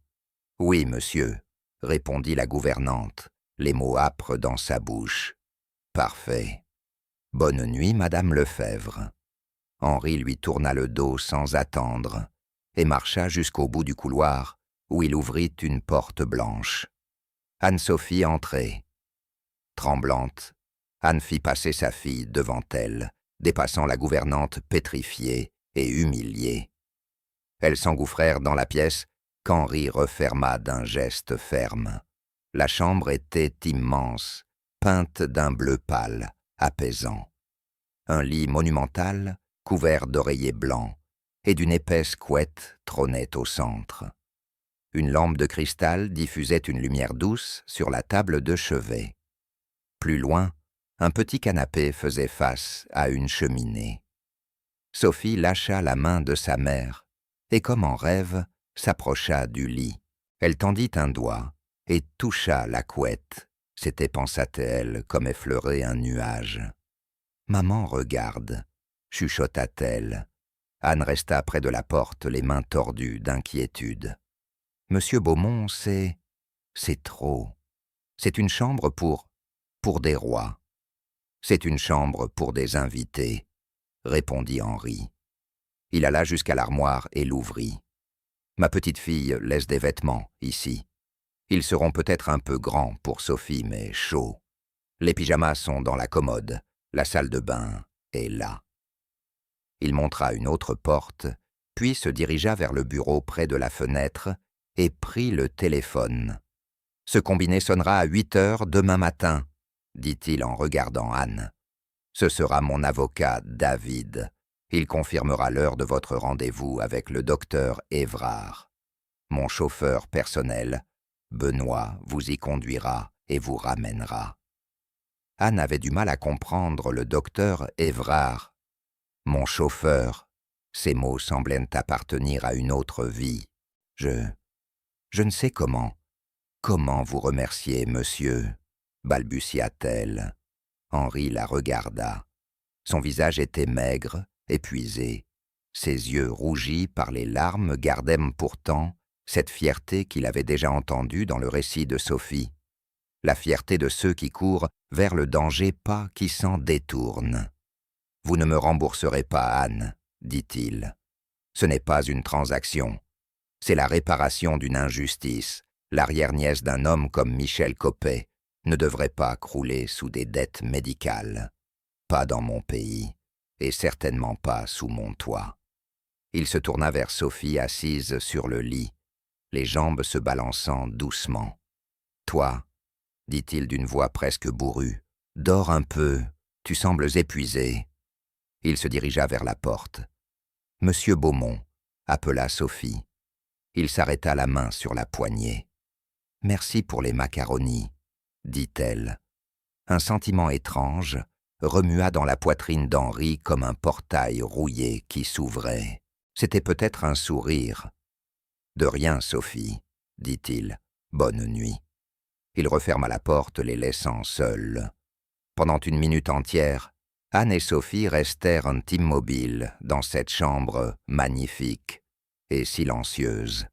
Oui, monsieur, » répondit la gouvernante, les mots âpres dans sa bouche. « Parfait. Bonne nuit, Madame Lefebvre. » Henri lui tourna le dos sans attendre et marcha jusqu'au bout du couloir où il ouvrit une porte blanche. Anne-Sophie entrait. Tremblante, Anne fit passer sa fille devant elle, dépassant la gouvernante pétrifiée et humiliée. Elles s'engouffrèrent dans la pièce qu'Henri referma d'un geste ferme. La chambre était immense, peinte d'un bleu pâle, apaisant. Un lit monumental, couvert d'oreillers blancs, et d'une épaisse couette trônait au centre. Une lampe de cristal diffusait une lumière douce sur la table de chevet. Plus loin, un petit canapé faisait face à une cheminée. Sophie lâcha la main de sa mère et, comme en rêve, s'approcha du lit. Elle tendit un doigt et toucha la couette. C'était, pensa-t-elle, comme effleurer un nuage. « Maman regarde », chuchota-t-elle. Anne resta près de la porte, les mains tordues d'inquiétude. « Monsieur Beaumont, c'est trop. C'est une chambre pour des rois. C'est une chambre pour des invités, » répondit Henri. Il alla jusqu'à l'armoire et l'ouvrit. « Ma petite fille laisse des vêtements ici. Ils seront peut-être un peu grands pour Sophie, mais chauds. Les pyjamas sont dans la commode. La salle de bain est là. » Il montra une autre porte, puis se dirigea vers le bureau près de la fenêtre et prit le téléphone. « Ce combiné sonnera à 8 heures demain matin, » dit-il en regardant Anne. « Ce sera mon avocat, David. Il confirmera l'heure de votre rendez-vous avec le docteur Évrard. Mon chauffeur personnel, Benoît, vous y conduira et vous ramènera. » Anne avait du mal à comprendre le docteur Évrard. « Mon chauffeur », ces mots semblaient appartenir à une autre vie. « Je ne sais comment. Comment vous remercier, monsieur ?» balbutia-t-elle. Henri la regarda. Son visage était maigre, épuisé. Ses yeux rougis par les larmes gardaient pourtant cette fierté qu'il avait déjà entendue dans le récit de Sophie. La fierté de ceux qui courent vers le danger, pas qui s'en détournent. « Vous ne me rembourserez pas, Anne, » dit-il. « Ce n'est pas une transaction. C'est la réparation d'une injustice. L'arrière-nièce d'un homme comme Michel Coppet ne devrait pas crouler sous des dettes médicales. Pas dans mon pays, et certainement pas sous mon toit. » Il se tourna vers Sophie assise sur le lit, les jambes se balançant doucement. « Toi, » dit-il d'une voix presque bourrue, « dors un peu, tu sembles épuisée. » Il se dirigea vers la porte. « Monsieur Beaumont » appela Sophie. Il s'arrêta la main sur la poignée. « Merci pour les macaronis, » dit-elle. Un sentiment étrange remua dans la poitrine d'Henri comme un portail rouillé qui s'ouvrait. C'était peut-être un sourire. « De rien, Sophie, » dit-il. « Bonne nuit. » Il referma la porte, les laissant seuls. Pendant une minute entière, Anne et Sophie restèrent immobiles dans cette chambre magnifique et silencieuse.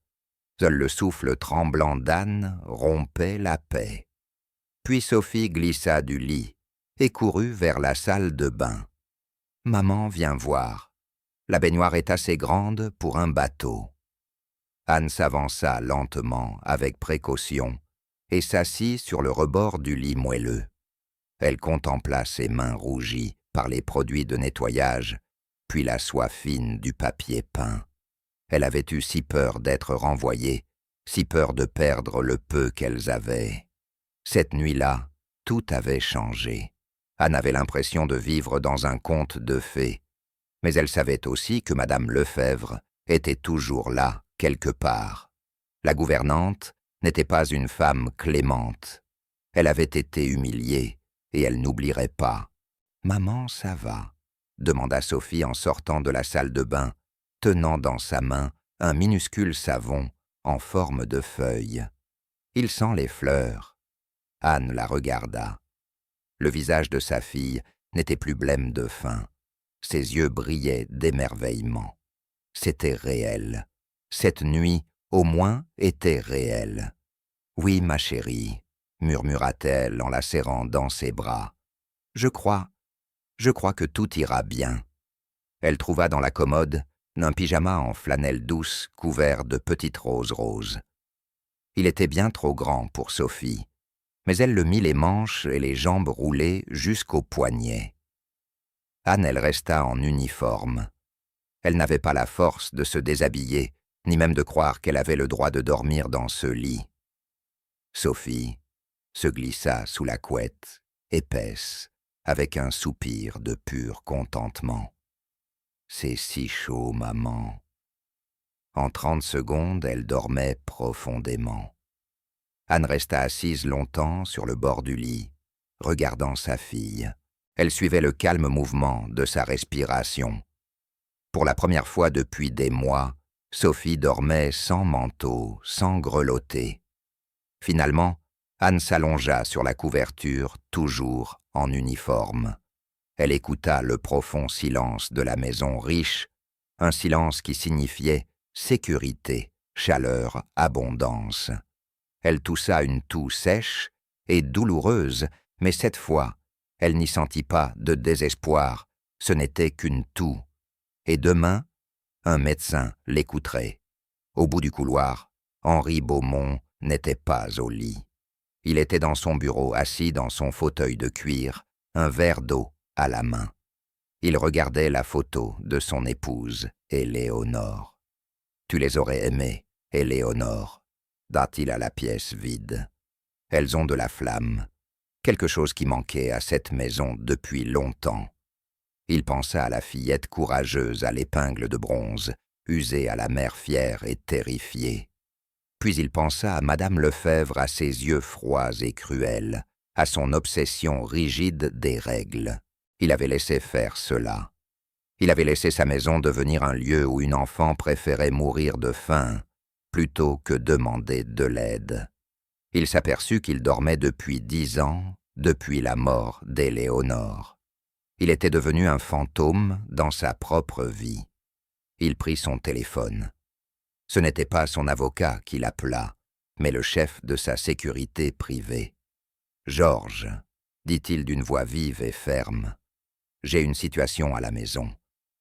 Seul le souffle tremblant d'Anne rompait la paix. Puis Sophie glissa du lit et courut vers la salle de bain. Maman, viens voir. La baignoire est assez grande pour un bateau. » Anne s'avança lentement, avec précaution, et s'assit sur le rebord du lit moelleux. Elle contempla ses mains rougies par les produits de nettoyage, puis la soie fine du papier peint. Elle avait eu si peur d'être renvoyée, si peur de perdre le peu qu'elles avaient. Cette nuit-là, tout avait changé. Anne avait l'impression de vivre dans un conte de fées, mais elle savait aussi que Madame Lefebvre était toujours là, quelque part. La gouvernante n'était pas une femme clémente. Elle avait été humiliée, et elle n'oublierait pas. « Maman, ça va ?» demanda Sophie en sortant de la salle de bain, tenant dans sa main un minuscule savon en forme de feuille. « Il sent les fleurs. » Anne la regarda. Le visage de sa fille n'était plus blême de faim. Ses yeux brillaient d'émerveillement. C'était réel. Cette nuit, au moins, était réelle. « Oui, ma chérie, » murmura-t-elle en la serrant dans ses bras. « Je crois que tout ira bien. » Elle trouva dans la commode un pyjama en flanelle douce couvert de petites roses roses. Il était bien trop grand pour Sophie, mais elle le mit les manches et les jambes roulées jusqu'aux poignets. Anne, elle resta en uniforme. Elle n'avait pas la force de se déshabiller, ni même de croire qu'elle avait le droit de dormir dans ce lit. Sophie se glissa sous la couette, épaisse, avec un soupir de pur contentement. « C'est si chaud, maman. » En 30 secondes, elle dormait profondément. Anne resta assise longtemps sur le bord du lit, regardant sa fille. Elle suivait le calme mouvement de sa respiration. Pour la première fois depuis des mois, Sophie dormait sans manteau, sans grelotter. Finalement, Anne s'allongea sur la couverture, toujours en uniforme. Elle écouta le profond silence de la maison riche, un silence qui signifiait sécurité, chaleur, abondance. Elle toussa une toux sèche et douloureuse, mais cette fois, elle n'y sentit pas de désespoir, ce n'était qu'une toux. Et demain, un médecin l'écouterait. Au bout du couloir, Henri Beaumont n'était pas au lit. Il était dans son bureau, assis dans son fauteuil de cuir, un verre d'eau à la main. Il regardait la photo de son épouse, Éléonore. « Tu les aurais aimées, Éléonore », dit-il à la pièce vide. « Elles ont de la flamme, quelque chose qui manquait à cette maison depuis longtemps. » Il pensa à la fillette courageuse à l'épingle de bronze, usée à la mère fière et terrifiée. Puis il pensa à Madame Lefebvre, à ses yeux froids et cruels, à son obsession rigide des règles. Il avait laissé faire cela. Il avait laissé sa maison devenir un lieu où une enfant préférait mourir de faim plutôt que demander de l'aide. Il s'aperçut qu'il dormait depuis 10 ans, depuis la mort d'Éléonore. Il était devenu un fantôme dans sa propre vie. Il prit son téléphone. Ce n'était pas son avocat qui l'appela, mais le chef de sa sécurité privée. « Georges, » dit-il d'une voix vive et ferme, « j'ai une situation à la maison.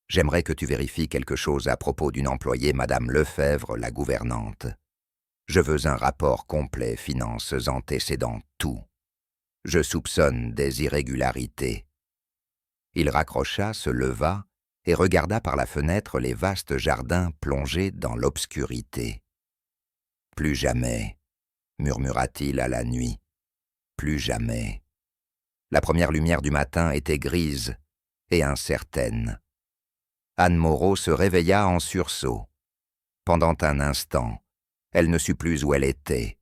J'aimerais que tu vérifies quelque chose à propos d'une employée, Madame Lefebvre, la gouvernante. Je veux un rapport complet, finances, antécédents, tout. Je soupçonne des irrégularités. » Il raccrocha, se leva et regarda par la fenêtre les vastes jardins plongés dans l'obscurité. « Plus jamais, » murmura-t-il à la nuit. « Plus jamais. » La première lumière du matin était grise et incertaine. Anne Moreau se réveilla en sursaut. Pendant un instant, elle ne sut plus où elle était.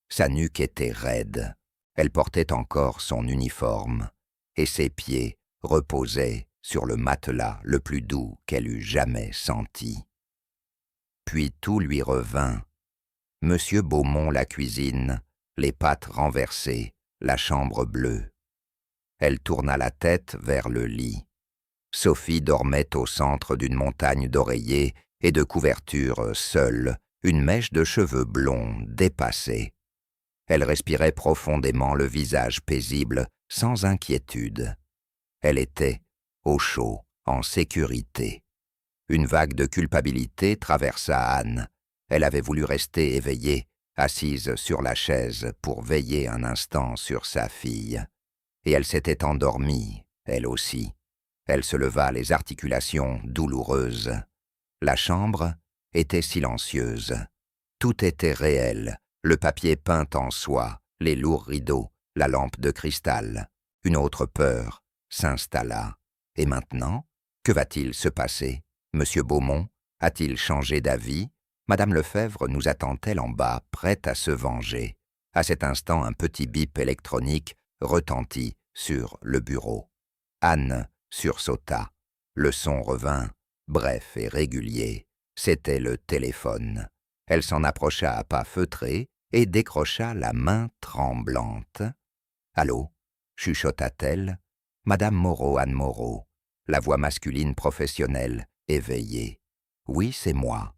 Sa nuque était raide. Elle portait encore son uniforme, et ses pieds reposaient sur le matelas le plus doux qu'elle eût jamais senti. Puis tout lui revint. Monsieur Beaumont la cuisine, les pattes renversées, la chambre bleue. Elle tourna la tête vers le lit. Sophie dormait au centre d'une montagne d'oreillers et de couvertures seule, une mèche de cheveux blonds dépassée. Elle respirait profondément, le visage paisible, sans inquiétude. Elle était au chaud, en sécurité. Une vague de culpabilité traversa Anne. Elle avait voulu rester éveillée, assise sur la chaise, pour veiller un instant sur sa fille. Et elle s'était endormie, elle aussi. Elle se leva, les articulations douloureuses. La chambre était silencieuse. Tout était réel, le papier peint en soie, les lourds rideaux, la lampe de cristal. Une autre peur s'installa. Et maintenant, que va-t-il se passer? Monsieur Beaumont a-t-il changé d'avis? Madame Lefebvre nous attend-elle en bas, prête à se venger? À cet instant, un petit bip électronique retentit sur le bureau. Anne sursauta. Le son revint, bref et régulier. C'était le téléphone. Elle s'en approcha à pas feutrés et décrocha la main tremblante. « Allô » chuchota-t-elle. « Madame Moreau, Anne Moreau. » La voix masculine professionnelle, éveillée. « Oui, c'est moi. »«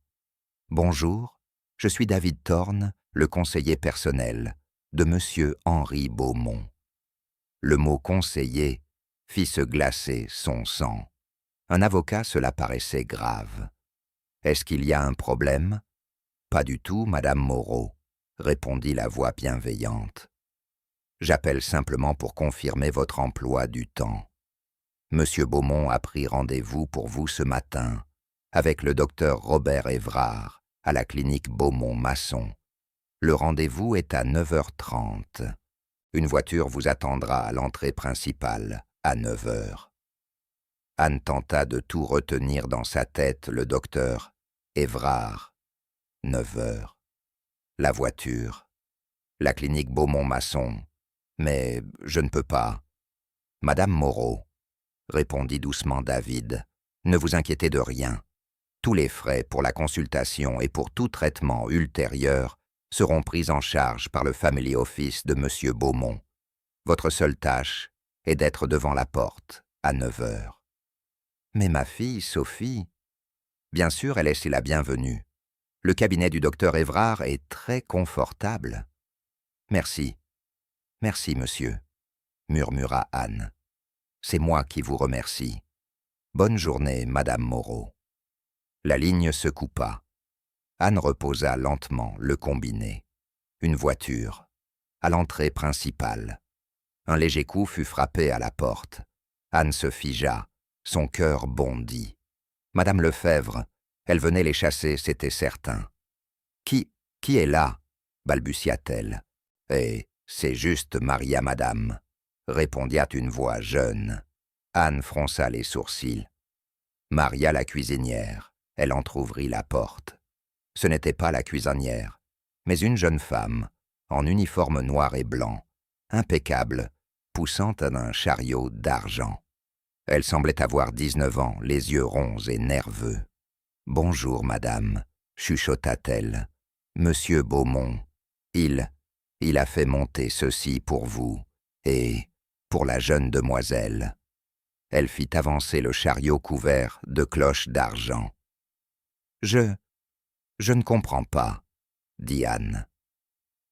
Bonjour, je suis David Thorne, le conseiller personnel de Monsieur Henri Beaumont. » Le mot « conseiller » fit se glacer son sang. Un avocat, cela paraissait grave. « Est-ce qu'il y a un problème ?»« Pas du tout, Madame Moreau, » répondit la voix bienveillante. « J'appelle simplement pour confirmer votre emploi du temps. Monsieur Beaumont a pris rendez-vous pour vous ce matin avec le docteur Robert Évrard à la clinique Beaumont-Masson. Le rendez-vous est à 9h30. Une voiture vous attendra à l'entrée principale à 9h. Anne tenta de tout retenir dans sa tête, le docteur Évrard. 9h. La voiture. La clinique Beaumont-Masson. Mais je ne peux pas. Madame Moreau, répondit doucement David, ne vous inquiétez de rien. Tous les frais pour la consultation et pour tout traitement ultérieur seront pris en charge par le Family Office de Monsieur Beaumont. Votre seule tâche est d'être devant la porte à 9h. Mais ma fille, Sophie, bien sûr, elle est la bienvenue. Le cabinet du docteur Évrard est très confortable. Merci. Merci, monsieur, murmura Anne. C'est moi qui vous remercie. Bonne journée, Madame Moreau. La ligne se coupa. Anne reposa lentement le combiné. Une voiture, à l'entrée principale. Un léger coup fut frappé à la porte. Anne se figea, son cœur bondit. Madame Lefebvre, elle venait les chasser, c'était certain. Qui est là » balbutia-t-elle. « Eh, c'est juste Maria, madame » répondit une voix jeune. Anne fronça les sourcils. Maria la cuisinière. Elle entr'ouvrit la porte. Ce n'était pas la cuisinière, mais une jeune femme, en uniforme noir et blanc, impeccable, poussant un chariot d'argent. Elle semblait avoir 19 ans, les yeux ronds et nerveux. « Bonjour, madame » chuchota-t-elle. « Monsieur Beaumont, il a fait monter ceci pour vous, et pour la jeune demoiselle. » Elle fit avancer le chariot couvert de cloches d'argent. « Je ne comprends pas, » dit Anne.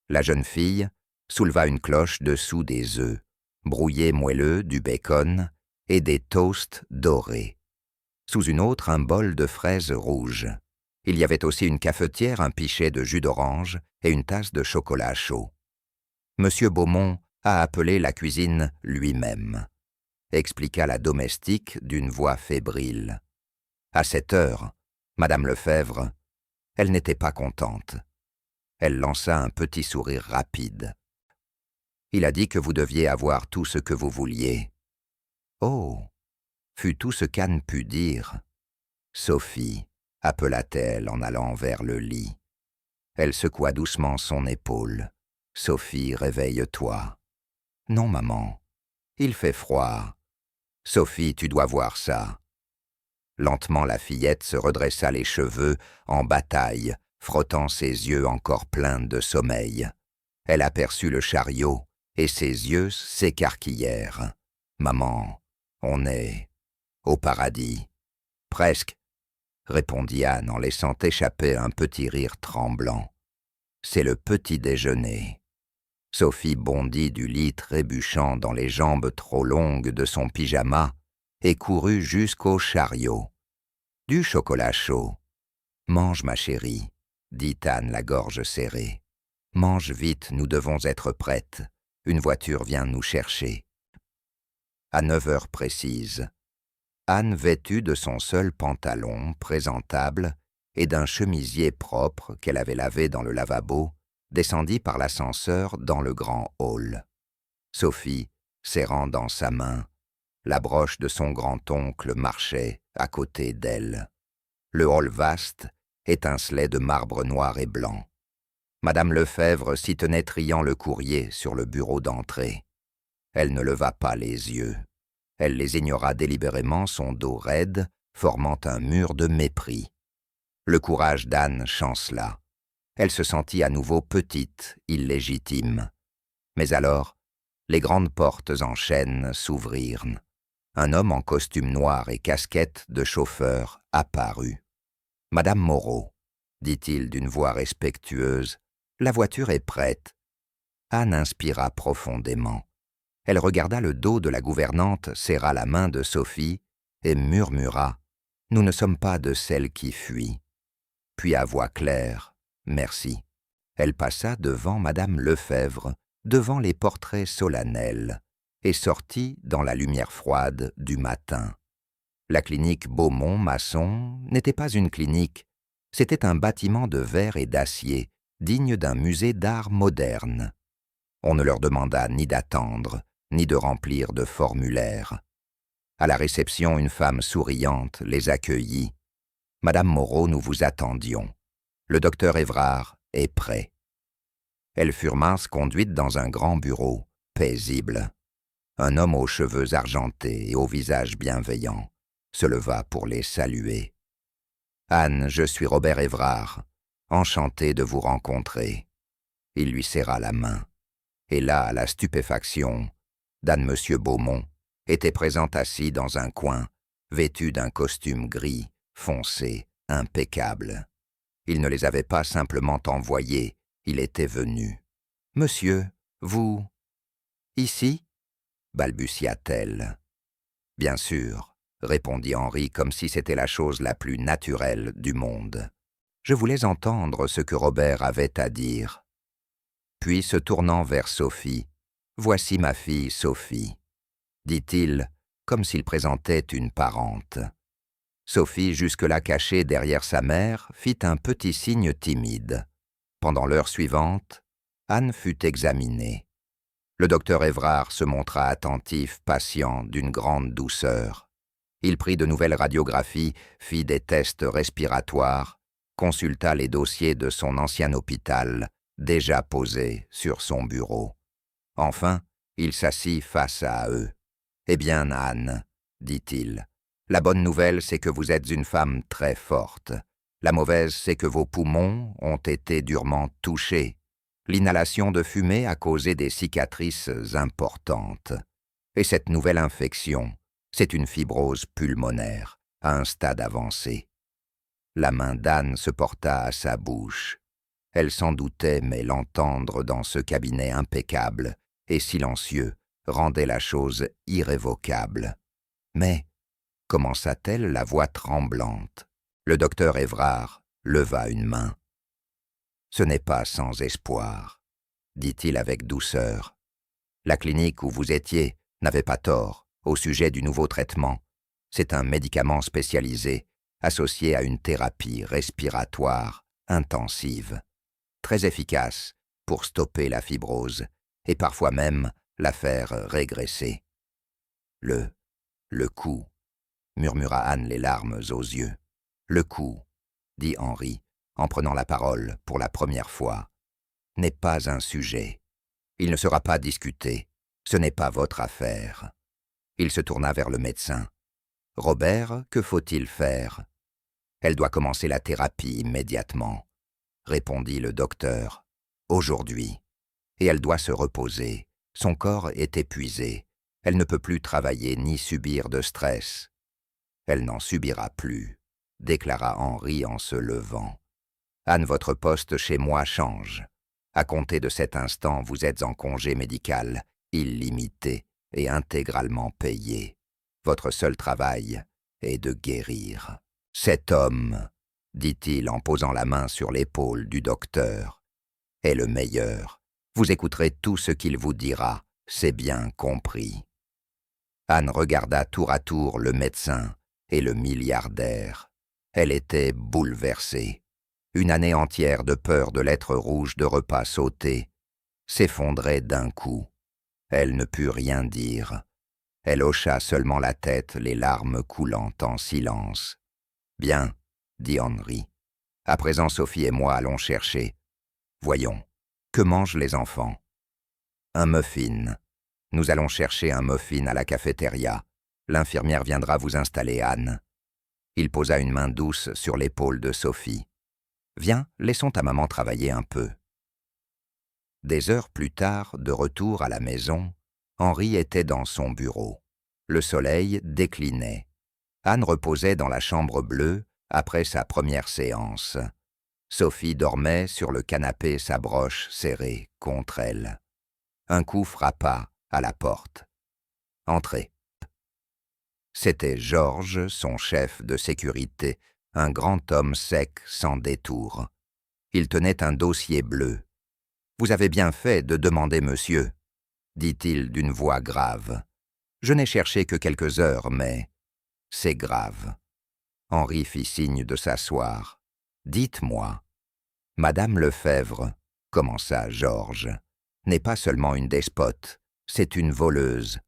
La jeune fille souleva une cloche dessous des œufs, brouillés moelleux, du bacon et des toasts dorés. Sous une autre, un bol de fraises rouges. Il y avait aussi une cafetière, un pichet de jus d'orange et une tasse de chocolat chaud. Monsieur Beaumont a appelé la cuisine lui-même, expliqua la domestique d'une voix fébrile. À cette heure, Madame Lefebvre, elle n'était pas contente. Elle lança un petit sourire rapide. Il a dit que vous deviez avoir tout ce que vous vouliez. Oh, fut tout ce qu'Anne put dire. Sophie, appela-t-elle en allant vers le lit. Elle secoua doucement son épaule. Sophie, réveille-toi. Non, maman, il fait froid. Sophie, tu dois voir ça. Lentement, la fillette se redressa les cheveux en bataille, frottant ses yeux encore pleins de sommeil. Elle aperçut le chariot et ses yeux s'écarquillèrent. Maman, on est au paradis. Presque, répondit Anne en laissant échapper un petit rire tremblant. C'est le petit déjeuner. Sophie bondit du lit trébuchant dans les jambes trop longues de son pyjama et courut jusqu'au chariot. « Du chocolat chaud. »« Mange, ma chérie, » dit Anne la gorge serrée. « Mange vite, nous devons être prêtes. Une voiture vient nous chercher. » À 9 heures précises, Anne, vêtue de son seul pantalon, présentable, et d'un chemisier propre qu'elle avait lavé dans le lavabo, descendit par l'ascenseur dans le grand hall. Sophie, serrant dans sa main, la broche de son grand-oncle marchait à côté d'elle. Le hall vaste étincelait de marbre noir et blanc. Madame Lefebvre s'y tenait triant le courrier sur le bureau d'entrée. Elle ne leva pas les yeux. Elle les ignora délibérément, son dos raide, formant un mur de mépris. Le courage d'Anne chancela. Elle se sentit à nouveau petite, illégitime. Mais alors, les grandes portes en chêne s'ouvrirent. Un homme en costume noir et casquette de chauffeur apparut. « Madame Moreau, » dit-il d'une voix respectueuse, « la voiture est prête. » Anne inspira profondément. Elle regarda le dos de la gouvernante, serra la main de Sophie et murmura « Nous ne sommes pas de celles qui fuient. » Puis à voix claire « Merci. » Elle passa devant Madame Lefebvre, devant les portraits solennels, et sortit dans la lumière froide du matin. La clinique Beaumont-Masson n'était pas une clinique, c'était un bâtiment de verre et d'acier, digne d'un musée d'art moderne. On ne leur demanda ni d'attendre, ni de remplir de formulaires. À la réception, une femme souriante les accueillit. « Madame Moreau, nous vous attendions. Le docteur Évrard est prêt. » Elles furent minces conduites dans un grand bureau, paisible. Un homme aux cheveux argentés et au visage bienveillant se leva pour les saluer. « Anne, je suis Robert Évrard, enchanté de vous rencontrer. » Il lui serra la main. Et là, à la stupéfaction d'Anne, M. Beaumont était présent assis dans un coin, vêtu d'un costume gris, foncé, impeccable. Il ne les avait pas simplement envoyés, il était venu. « Monsieur, vous... ici ?» balbutia-t-elle. « Bien sûr, » répondit Henri comme si c'était la chose la plus naturelle du monde. Je voulais entendre ce que Robert avait à dire. Puis, se tournant vers Sophie, « Voici ma fille Sophie », dit-il, comme s'il présentait une parente. Sophie, jusque-là cachée derrière sa mère, fit un petit signe timide. Pendant l'heure suivante, Anne fut examinée. Le docteur Évrard se montra attentif, patient, d'une grande douceur. Il prit de nouvelles radiographies, fit des tests respiratoires, consulta les dossiers de son ancien hôpital, déjà posés sur son bureau. Enfin, il s'assit face à eux. « Eh bien, Anne, » dit-il, « la bonne nouvelle, c'est que vous êtes une femme très forte. La mauvaise, c'est que vos poumons ont été durement touchés. L'inhalation de fumée a causé des cicatrices importantes. Et cette nouvelle infection, c'est une fibrose pulmonaire, à un stade avancé. » La main d'Anne se porta à sa bouche. Elle s'en doutait, mais l'entendre dans ce cabinet impeccable et silencieux rendait la chose irrévocable. « Mais, » commença-t-elle la voix tremblante. Le docteur Évrard leva une main. « Ce n'est pas sans espoir, » dit-il avec douceur. « La clinique où vous étiez n'avait pas tort au sujet du nouveau traitement. C'est un médicament spécialisé, associé à une thérapie respiratoire intensive, très efficace pour stopper la fibrose et parfois même la faire régresser. »« Le coup, » murmura Anne les larmes aux yeux. « Le coup, » dit Henri, en prenant la parole pour la première fois, « n'est pas un sujet. Il ne sera pas discuté. Ce n'est pas votre affaire. » Il se tourna vers le médecin. « Robert, que faut-il faire ?»« Elle doit commencer la thérapie immédiatement, » répondit le docteur. « Aujourd'hui. Et elle doit se reposer. Son corps est épuisé. Elle ne peut plus travailler ni subir de stress. »« Elle n'en subira plus, » déclara Henri en se levant. « Anne, votre poste chez moi change. À compter de cet instant, vous êtes en congé médical, illimité et intégralement payé. Votre seul travail est de guérir. Cet homme, dit-il en posant la main sur l'épaule du docteur, est le meilleur. Vous écouterez tout ce qu'il vous dira, c'est bien compris. Anne regarda tour à tour le médecin et le milliardaire. Elle était bouleversée. Une année entière de peur de lettres rouges de repas sautés s'effondrait d'un coup. Elle ne put rien dire. Elle hocha seulement la tête, les larmes coulant en silence. « Bien, » dit Henri. « À présent, Sophie et moi allons chercher. Voyons, que mangent les enfants ? Un muffin. Nous allons chercher un muffin à la cafétéria. L'infirmière viendra vous installer, Anne. » Il posa une main douce sur l'épaule de Sophie. « Viens, laissons ta maman travailler un peu. » Des heures plus tard, de retour à la maison, Henri était dans son bureau. Le soleil déclinait. Anne reposait dans la chambre bleue après sa première séance. Sophie dormait sur le canapé, sa broche serrée contre elle. Un coup frappa à la porte. « Entrez. » C'était Georges, son chef de sécurité, un grand homme sec sans détour. Il tenait un dossier bleu. « Vous avez bien fait de demander monsieur, » dit-il d'une voix grave. « Je n'ai cherché que quelques heures, mais c'est grave. » Henri fit signe de s'asseoir. « Dites-moi, Madame Lefebvre, » commença Georges, « n'est pas seulement une despote, c'est une voleuse. »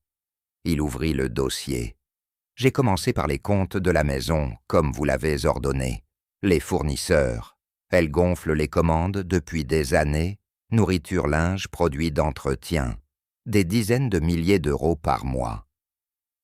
Il ouvrit le dossier. « J'ai commencé par les comptes de la maison, comme vous l'avez ordonné. Les fournisseurs. Elle gonfle les commandes depuis des années, nourriture, linge, produits d'entretien. Des dizaines de milliers d'euros par mois. »«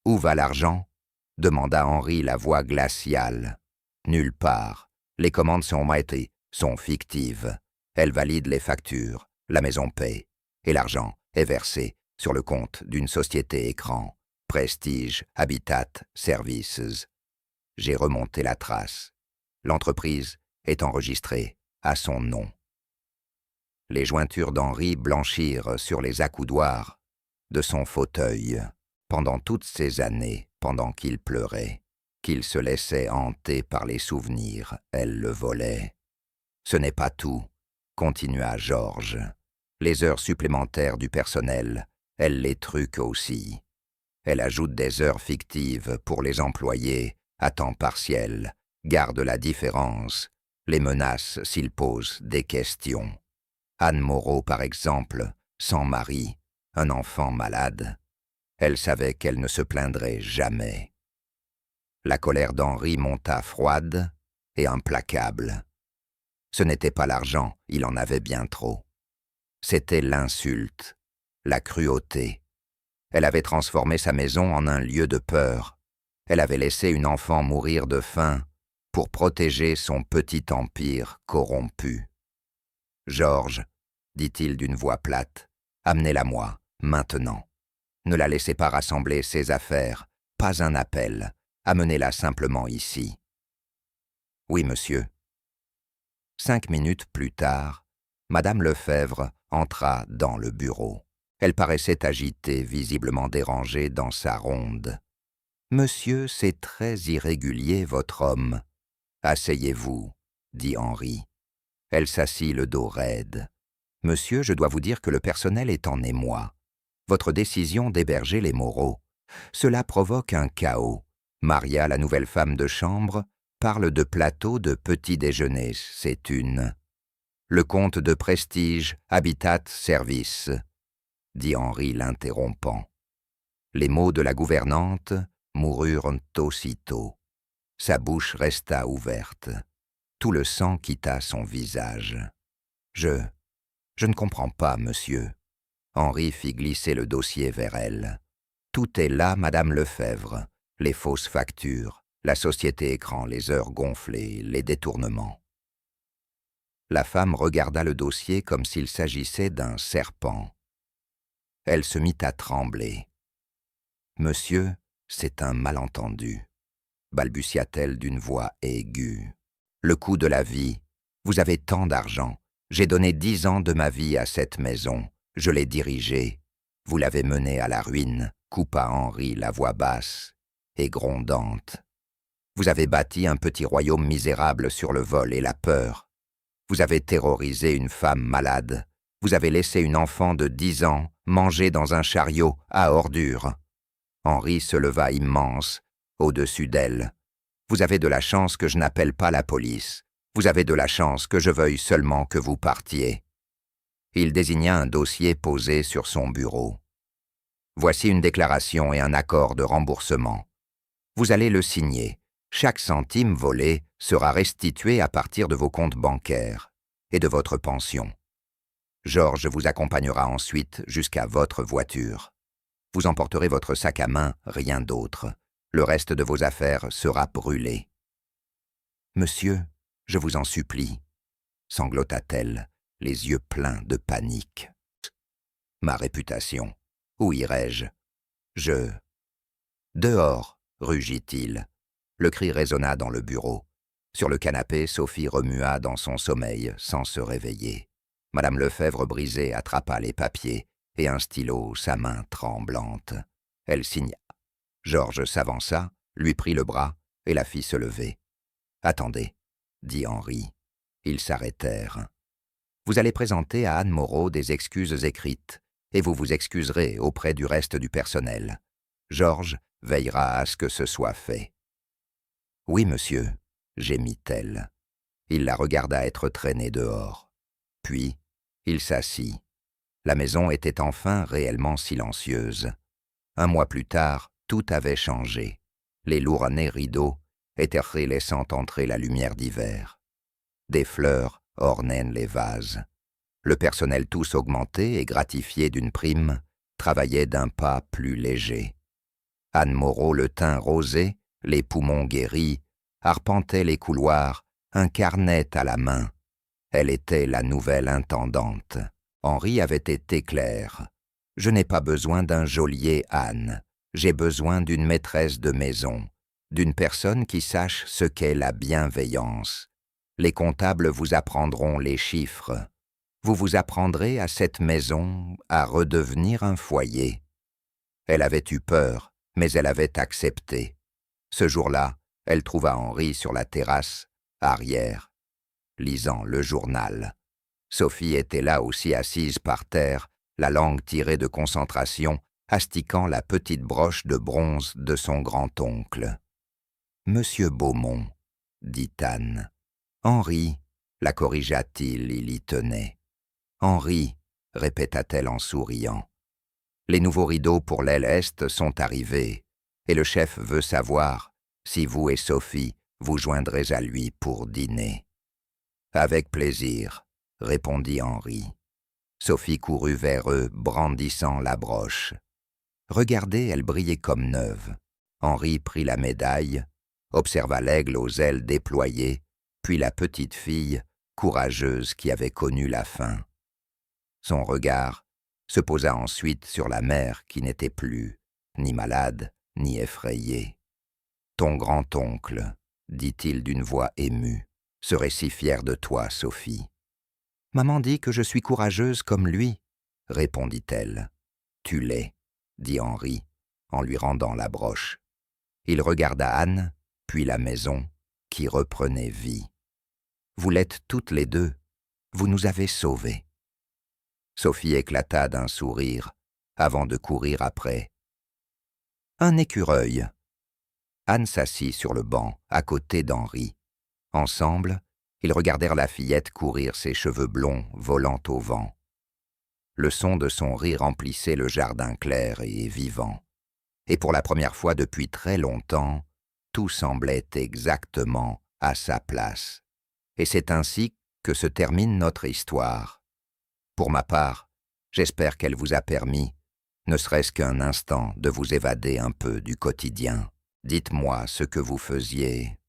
Où va l'argent ?» demanda Henri, la voix glaciale. « Nulle part. Les commandes sont fictives. Elle valide les factures, la maison paie, et l'argent est versé sur le compte d'une société écran, Prestige Habitat Services. J'ai remonté la trace. L'entreprise est enregistrée à son nom. » Les jointures d'Henri blanchirent sur les accoudoirs de son fauteuil. Pendant toutes ces années, pendant qu'il pleurait, qu'il se laissait hanter par les souvenirs, elle le volait. « Ce n'est pas tout, » continua Georges. « Les heures supplémentaires du personnel, elle les truque aussi. Elle ajoute des heures fictives pour les employés à temps partiel, garde la différence, les menace s'ils posent des questions. Anne Moreau, par exemple, sans mari, un enfant malade. Elle savait qu'elle ne se plaindrait jamais. » La colère d'Henri monta froide et implacable. Ce n'était pas l'argent, il en avait bien trop. C'était l'insulte, la cruauté. Elle avait transformé sa maison en un lieu de peur. Elle avait laissé une enfant mourir de faim pour protéger son petit empire corrompu. « Georges, » dit-il d'une voix plate, « amenez-la-moi, maintenant. Ne la laissez pas rassembler ses affaires, pas un appel. Amenez-la simplement ici. »« Oui, monsieur. » 5 minutes plus tard, Madame Lefebvre entra dans le bureau. Elle paraissait agitée, visiblement dérangée dans sa ronde. « Monsieur, c'est très irrégulier, votre homme. Asseyez-vous, » dit Henri. Elle s'assit le dos raide. « Monsieur, je dois vous dire que le personnel est en émoi. Votre décision d'héberger les Moreau, cela provoque un chaos. Maria, la nouvelle femme de chambre, parle de plateau de petit déjeuner, c'est une. Le comte de Prestige Habitat Service, » dit Henri l'interrompant. Les mots de la gouvernante moururent aussitôt. Sa bouche resta ouverte. Tout le sang quitta son visage. « Je ne comprends pas, monsieur. » Henri fit glisser le dossier vers elle. « Tout est là, Madame Lefebvre. Les fausses factures, la société écran, les heures gonflées, les détournements. » La femme regarda le dossier comme s'il s'agissait d'un serpent. Elle se mit à trembler. « Monsieur, c'est un malentendu, » balbutia-t-elle d'une voix aiguë. « Le coût de la vie, vous avez tant d'argent. J'ai donné 10 ans de ma vie à cette maison. Je l'ai dirigée. Vous l'avez menée à la ruine, » coupa Henri la voix basse. et grondante. Vous avez bâti un petit royaume misérable sur le vol et la peur. Vous avez terrorisé une femme malade. Vous avez laissé une enfant de 10 ans manger dans un chariot à ordures. Henri se leva immense, au-dessus d'elle. Vous avez de la chance que je n'appelle pas la police. Vous avez de la chance que je veuille seulement que vous partiez. Il désigna un dossier posé sur son bureau. Voici une déclaration et un accord de remboursement. Vous allez le signer. Chaque centime volé sera restitué à partir de vos comptes bancaires et de votre pension. Georges vous accompagnera ensuite jusqu'à votre voiture. Vous emporterez votre sac à main, rien d'autre. Le reste de vos affaires sera brûlé. « Monsieur, je vous en supplie, » sanglota-t-elle, les yeux pleins de panique. « Ma réputation, où irais-je? Je... » « Dehors, » rugit-il. Le cri résonna dans le bureau. Sur le canapé, Sophie remua dans son sommeil sans se réveiller. Madame Lefebvre brisée attrapa les papiers et un stylo, sa main tremblante. Elle signa. Georges s'avança, lui prit le bras et la fit se lever. « Attendez, » dit Henri. Ils s'arrêtèrent. « Vous allez présenter à Anne Moreau des excuses écrites et vous vous excuserez auprès du reste du personnel. Georges veillera à ce que ce soit fait. »« Oui, monsieur, » gémit-elle. Il la regarda être traînée dehors. Puis, il s'assit. La maison était enfin réellement silencieuse. Un mois plus tard, tout avait changé. Les lourds-nez rideaux étaient laissant entrer la lumière d'hiver. Des fleurs ornaient les vases. Le personnel tous augmenté et gratifié d'une prime travaillait d'un pas plus léger. Anne Moreau, le teint rosé, les poumons guéris, arpentait les couloirs, un carnet à la main. Elle était la nouvelle intendante. Henri avait été clair. « Je n'ai pas besoin d'un geôlier, Anne. J'ai besoin d'une maîtresse de maison, d'une personne qui sache ce qu'est la bienveillance. Les comptables vous apprendront les chiffres. Vous vous apprendrez à cette maison à redevenir un foyer. » Elle avait eu peur, mais elle avait accepté. Ce jour-là, elle trouva Henri sur la terrasse, arrière, lisant le journal. Sophie était là aussi assise par terre, la langue tirée de concentration, astiquant la petite broche de bronze de son grand-oncle. « Monsieur Beaumont, » dit Anne. « Henri, » la corrigea-t-il, il y tenait. « Henri, » répéta-t-elle en souriant. « Les nouveaux rideaux pour l'aile est sont arrivés, et le chef veut savoir si vous et Sophie vous joindrez à lui pour dîner. »« Avec plaisir, » répondit Henri. Sophie courut vers eux, brandissant la broche. Regardez, elle brillait comme neuve. Henri prit la médaille, observa l'aigle aux ailes déployées, puis la petite fille, courageuse qui avait connu la faim. Son regard se posa ensuite sur la mère qui n'était plus, ni malade, ni effrayée. « Ton grand-oncle, » dit-il d'une voix émue, « serait si fier de toi, Sophie. »« Maman dit que je suis courageuse comme lui, » répondit-elle. « Tu l'es, » dit Henri, en lui rendant la broche. Il regarda Anne, puis la maison, qui reprenait vie. « Vous l'êtes toutes les deux, vous nous avez sauvés. » Sophie éclata d'un sourire, avant de courir après. « Un écureuil. » Anne s'assit sur le banc, à côté d'Henri. Ensemble, ils regardèrent la fillette courir ses cheveux blonds volant au vent. Le son de son rire emplissait le jardin clair et vivant. Et pour la première fois depuis très longtemps, tout semblait exactement à sa place. Et c'est ainsi que se termine notre histoire. Pour ma part, j'espère qu'elle vous a permis, ne serait-ce qu'un instant, de vous évader un peu du quotidien. Dites-moi ce que vous faisiez,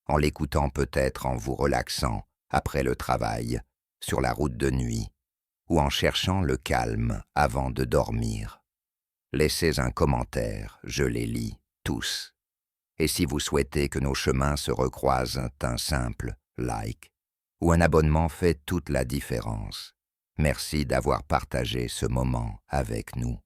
en l'écoutant peut-être en vous relaxant après le travail, sur la route de nuit, ou en cherchant le calme avant de dormir. Laissez un commentaire, je les lis, tous. Et si vous souhaitez que nos chemins se recroisent, un simple like ou un abonnement fait toute la différence. Merci d'avoir partagé ce moment avec nous.